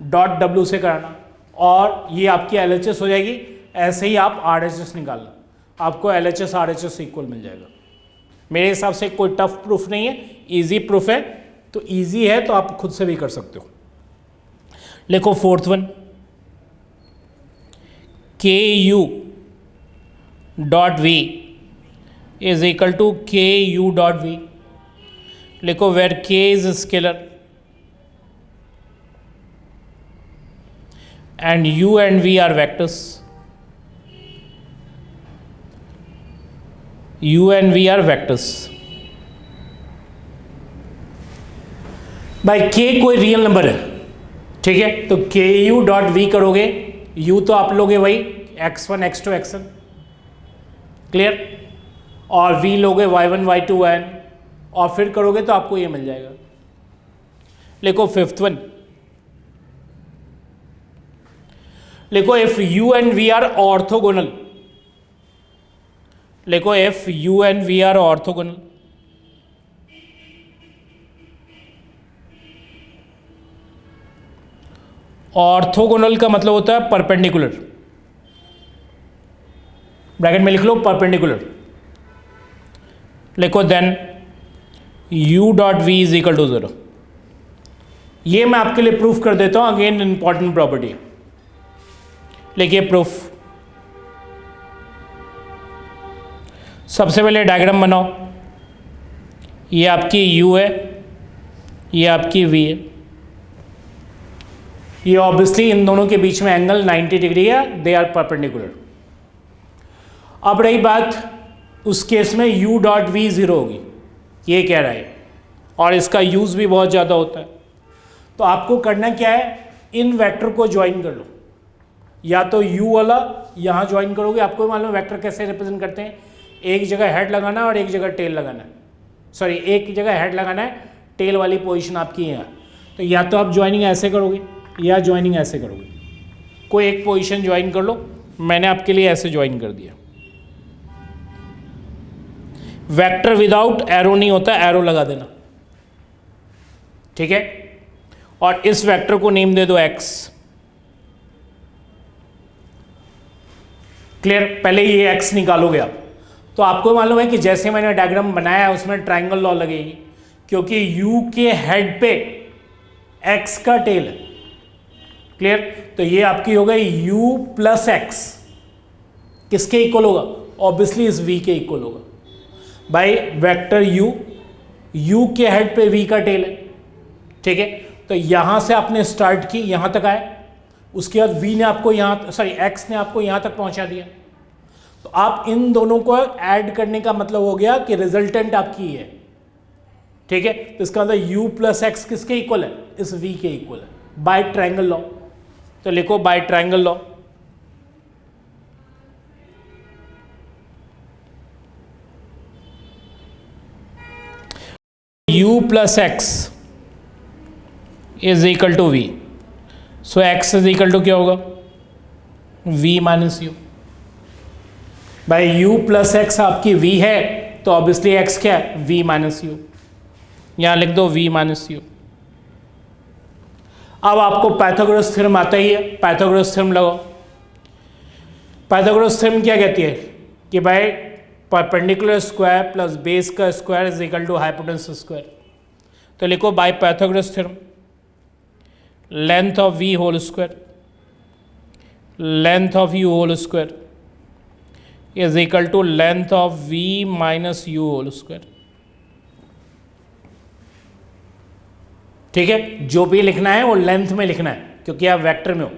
डॉट w से कराना, और ये आपकी LHS हो जाएगी। ऐसे ही आप RHS निकालना, आपको LHS RHS इक्वल मिल जाएगा। मेरे हिसाब से कोई टफ प्रूफ नहीं है, इजी प्रूफ है, तो इजी है तो आप खुद से भी कर सकते हो। लिखो fourth one, k u dot we is equal to k u dot v. लिखो where k is scalar and u and v are vectors. U and we are vectors. भाई के कोई रियल नंबर है, ठीक है, तो के u dot we करोगे, you तो आप लोगे वही x1 x2 xn, क्लियर, और वी लोगे y1 y2 yn, और फिर करोगे तो आपको ये मिल जाएगा। लिखो फिफ्थ वन, लिखो if U and we are orthogonal, लिखो if U and we are orthogonal, orthogonal का मतलब होता है परपेंडिकुलर, ब्रैकेट में लिख लो परपेंडिकुलर, लिखो then u dot we is equal to 0। ये मैं आपके लिए प्रूफ कर देता हूं, अगेन इंपॉर्टेंट प्रॉपर्टी। लिखिए प्रूफ, सबसे पहले डायग्राम बनाओ, ये आपकी u है, ये आपकी v है, ये ऑब्वियसली इन दोनों के बीच में एंगल 90 डिग्री है, दे आर परपेंडिकुलर। अब रही बात उस केस में u डॉट वी 0 होगी, ये कह रहा है, और इसका यूज़ भी बहुत ज़्यादा होता है। तो आपको करना क्या है, इन वेक्टर को ज्वाइन कर लो, या तो u वाला यहाँ ज्वाइन करोगे, आपको मालूम वेक्टर कैसे रिप्रेजेंट करते हैं, एक जगह हेड लगाना और एक जगह टेल लगाना है, सॉरी एक जगह हेड लगाना है, टेल वाली पोजीशन आपकी यहाँ। तो या तो आप ज्वाइनिंग ऐसे करोगे या ज्वाइनिंग ऐसे करोगे, कोई एक पोजीशन ज्वाइन कर लो, मैंने आपके लिए ऐसे ज्वाइन कर दिया। वेक्टर विदाउट एरो नहीं होता, एरो लगा देना, ठीक है, और इस वेक्टर को नेम दे दो x, क्लियर। पहले ये x निकालोगे आप, तो आपको मालूम है कि जैसे मैंने डायग्राम बनाया है उसमें ट्राइंगल लॉ लगेगी, क्योंकि u के हेड पे x का टेल है, क्लियर। तो ये आपकी हो गई u प्लस एक्स, किसके इक्वल होगा, ऑब्वियसली इस v के इक्वल होगा। भाई वेक्टर u के हेड पे v का टेल है, ठीक है, तो यहां से आपने स्टार्ट की, यहां तक आए, उसके बाद v ने आपको यहां, सॉरी x ने आपको यहां तक पहुंचा दिया। तो आप इन दोनों को ऐड करने का मतलब हो गया कि रिजल्टेंट आपकी है, ठीक है। तो इसका मतलब u प्लस एक्स किसके इक्वल है, इस v के इक्वल है, बाय ट्राइंगल लॉ। तो लिखो by triangle law, u plus x is equal to v, so x is equal to क्या होगा, v माइनस यू। भाई u प्लस एक्स आपकी v है, तो ऑब्वियसली x क्या है, v माइनस यू, यहां लिख दो v माइनस यू। अब आपको पाइथागोरस थ्योरम आता ही है, पाइथागोरस थ्योरम लगाओ। पाइथागोरस थ्योरम क्या कहती है कि भाई परपेंडिकुलर स्क्वायर प्लस बेस का square is equal to hypotenuse square. तो लिखो by Pythagoras theorem, length of v whole square, length of u whole square is equal to length of v minus u whole square, ठीक है। जो भी लिखना है वो लेंथ में लिखना है, क्योंकि आप वेक्टर में हो।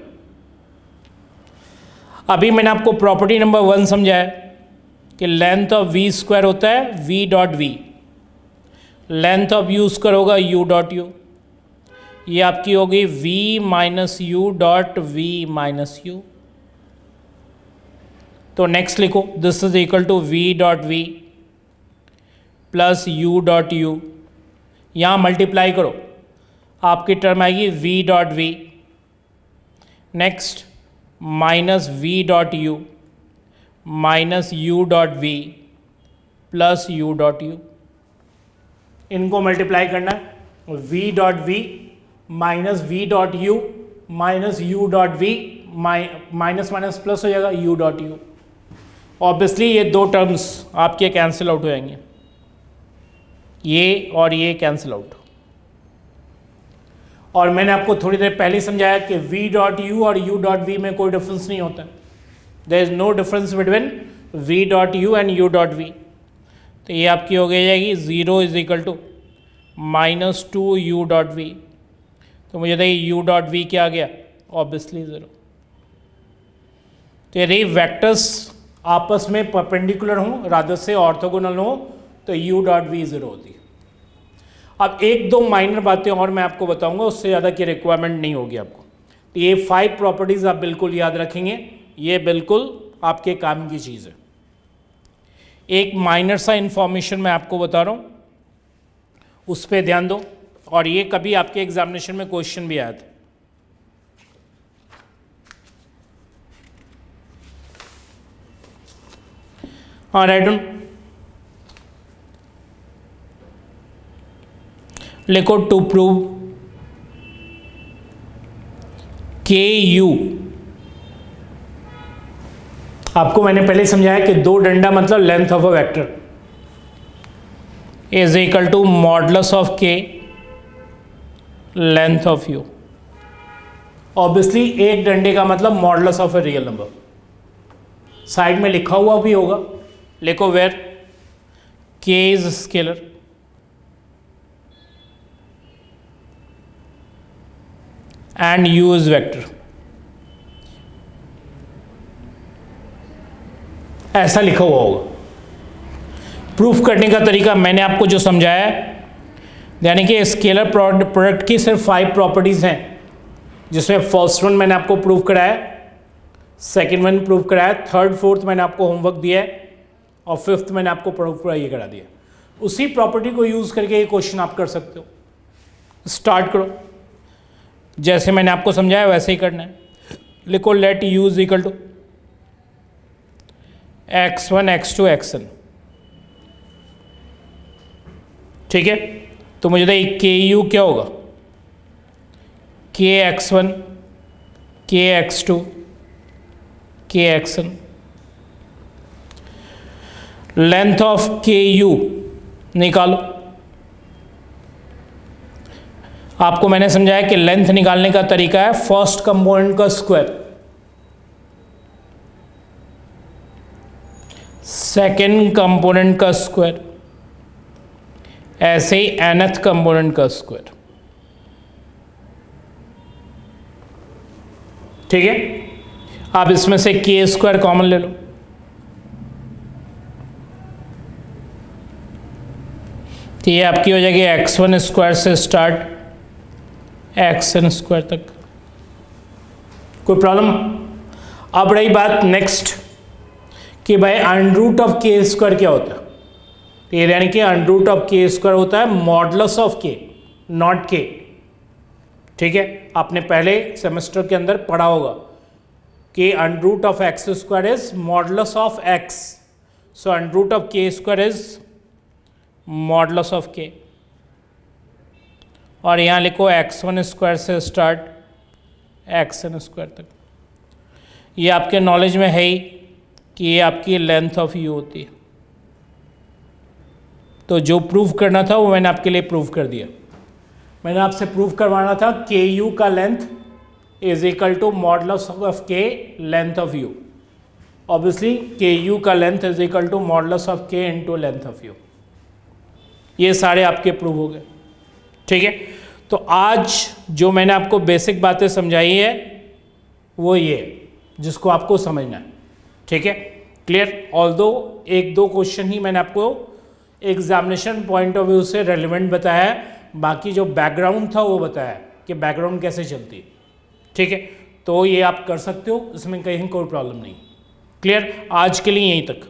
अभी मैंने आपको प्रॉपर्टी नंबर 1 समझाया कि लेंथ ऑफ v स्क्वायर होता है v dot v, length of u square होगा u डॉट यू, ये आपकी होगी v minus u dot v minus u. तो नेक्स्ट लिखो, this is equal to v dot v plus u dot u, यहाँ multiply करो, आपकी टर्म आएगी v dot v, next minus v dot u minus u dot v plus u dot u. इनको multiply करना है, v dot v minus v dot u minus u dot v, minus minus plus हो जाएगा u dot you. Obviously ये दो terms आपके cancel out हो जाएंगे, ये और ये कैंसिल आउट। और मैंने आपको थोड़ी देर पहले समझाया कि v डॉट यू और u डॉट वी में कोई डिफरेंस नहीं होता, there is no difference between v dot u and u dot v. तो ये आपकी हो गई जाएगी 0 is equal to minus 2 u dot v. तो मुझे देखिए u डॉट वी क्या आ गया, ऑब्वियसली 0। तो ये रही वेक्टर्स आपस में परपेंडिकुलर हों, रादर से ऑर्थोगोनल हो, तो u डॉट वी 0 होती है। अब एक दो माइनर बातें और मैं आपको बताऊंगा, उससे ज़्यादा की रिक्वायरमेंट नहीं होगी आपको। तो ये 5 प्रॉपर्टीज़ आप बिल्कुल याद रखेंगे, ये बिल्कुल आपके काम की चीज़ है। एक माइनर सा इंफॉर्मेशन मैं आपको बता रहा हूँ, उस पर ध्यान दो, और ये कभी आपके एग्जामिनेशन में क्वेश्चन भी आया था। हाँ राइट, लिखो टू प्रूव के यू, आपको मैंने पहले समझाया कि दो डंडा मतलब length of a vector is equal to modulus of k length of u. Obviously एक डंडे का मतलब modulus of a real number, side में लिखा हुआ भी होगा, लिखो where k is scalar and u is vector. ऐसा लिखा हुआ होगा। प्रूफ करने का तरीका मैंने आपको जो समझाया है, यानी कि स्केलर प्रोडक्ट की सिर्फ 5 प्रॉपर्टीज़ हैं, जिसमें फर्स्ट वन मैंने आपको प्रूफ कराया, सेकंड वन प्रूफ कराया, थर्ड फोर्थ मैंने आपको होमवर्क दिया है, और फिफ्थ मैंने आपको प्रूफ ये करा दिया। उसी प्रॉपर्टी को यूज़ करके ये क्वेश्चन आप कर सकते हो। स्टार्ट करो, जैसे मैंने आपको समझाया वैसे ही करना है। लिखो let u is equal to x1 x2 xn, ठीक है। तो मुझे बताइए के यू क्या होगा, के x1 के x2 के xn। लेंथ ऑफ के यू निकालो। आपको मैंने समझाया कि लेंथ निकालने का तरीका है फर्स्ट कंपोनेंट का स्क्वायर, सेकेंड कंपोनेंट का स्क्वायर, ऐसे ही nth कंपोनेंट का स्क्वायर, ठीक है। आप इसमें से के स्क्वायर कॉमन ले लो, तो ये आपकी हो जाएगी x1 स्क्वायर से स्टार्ट xn स्क्वायर तक। कोई प्रॉब्लम? अब रही बात नेक्स्ट कि भाई under root of k square क्या होता है, तो ये यानी कि under root of k square होता है मॉडुलस ऑफ के, नॉट के, ठीक है। आपने पहले सेमेस्टर के अंदर पढ़ा होगा कि under root of x square is modulus of x, so under root of k square is modulus of k. और यहाँ लिखो x1 स्क्वायर से स्टार्ट xn स्क्वायर तक। ये आपके नॉलेज में है ही कि ये आपकी लेंथ ऑफ यू होती है। तो जो प्रूफ करना था वो मैंने आपके लिए प्रूफ कर दिया। मैंने आपसे प्रूफ करवाना था के यू का length is equal to modulus of k length of u. Obviously k u का length is equal to modulus of k into length of u. ये सारे आपके प्रूफ हो गए, ठीक है। तो आज जो मैंने आपको बेसिक बातें समझाई है वो ये जिसको आपको समझना है, ठीक है। क्लियर? ऑल्दो एक दो क्वेश्चन ही मैंने आपको एग्जामिनेशन पॉइंट ऑफ व्यू से रेलिवेंट बताया है, बाकी जो बैकग्राउंड था वो बताया कि बैकग्राउंड कैसे चलती है, ठीक है। तो ये आप कर सकते हो, इसमें कहीं कोई प्रॉब्लम नहीं। क्लियर? आज के लिए यहीं तक।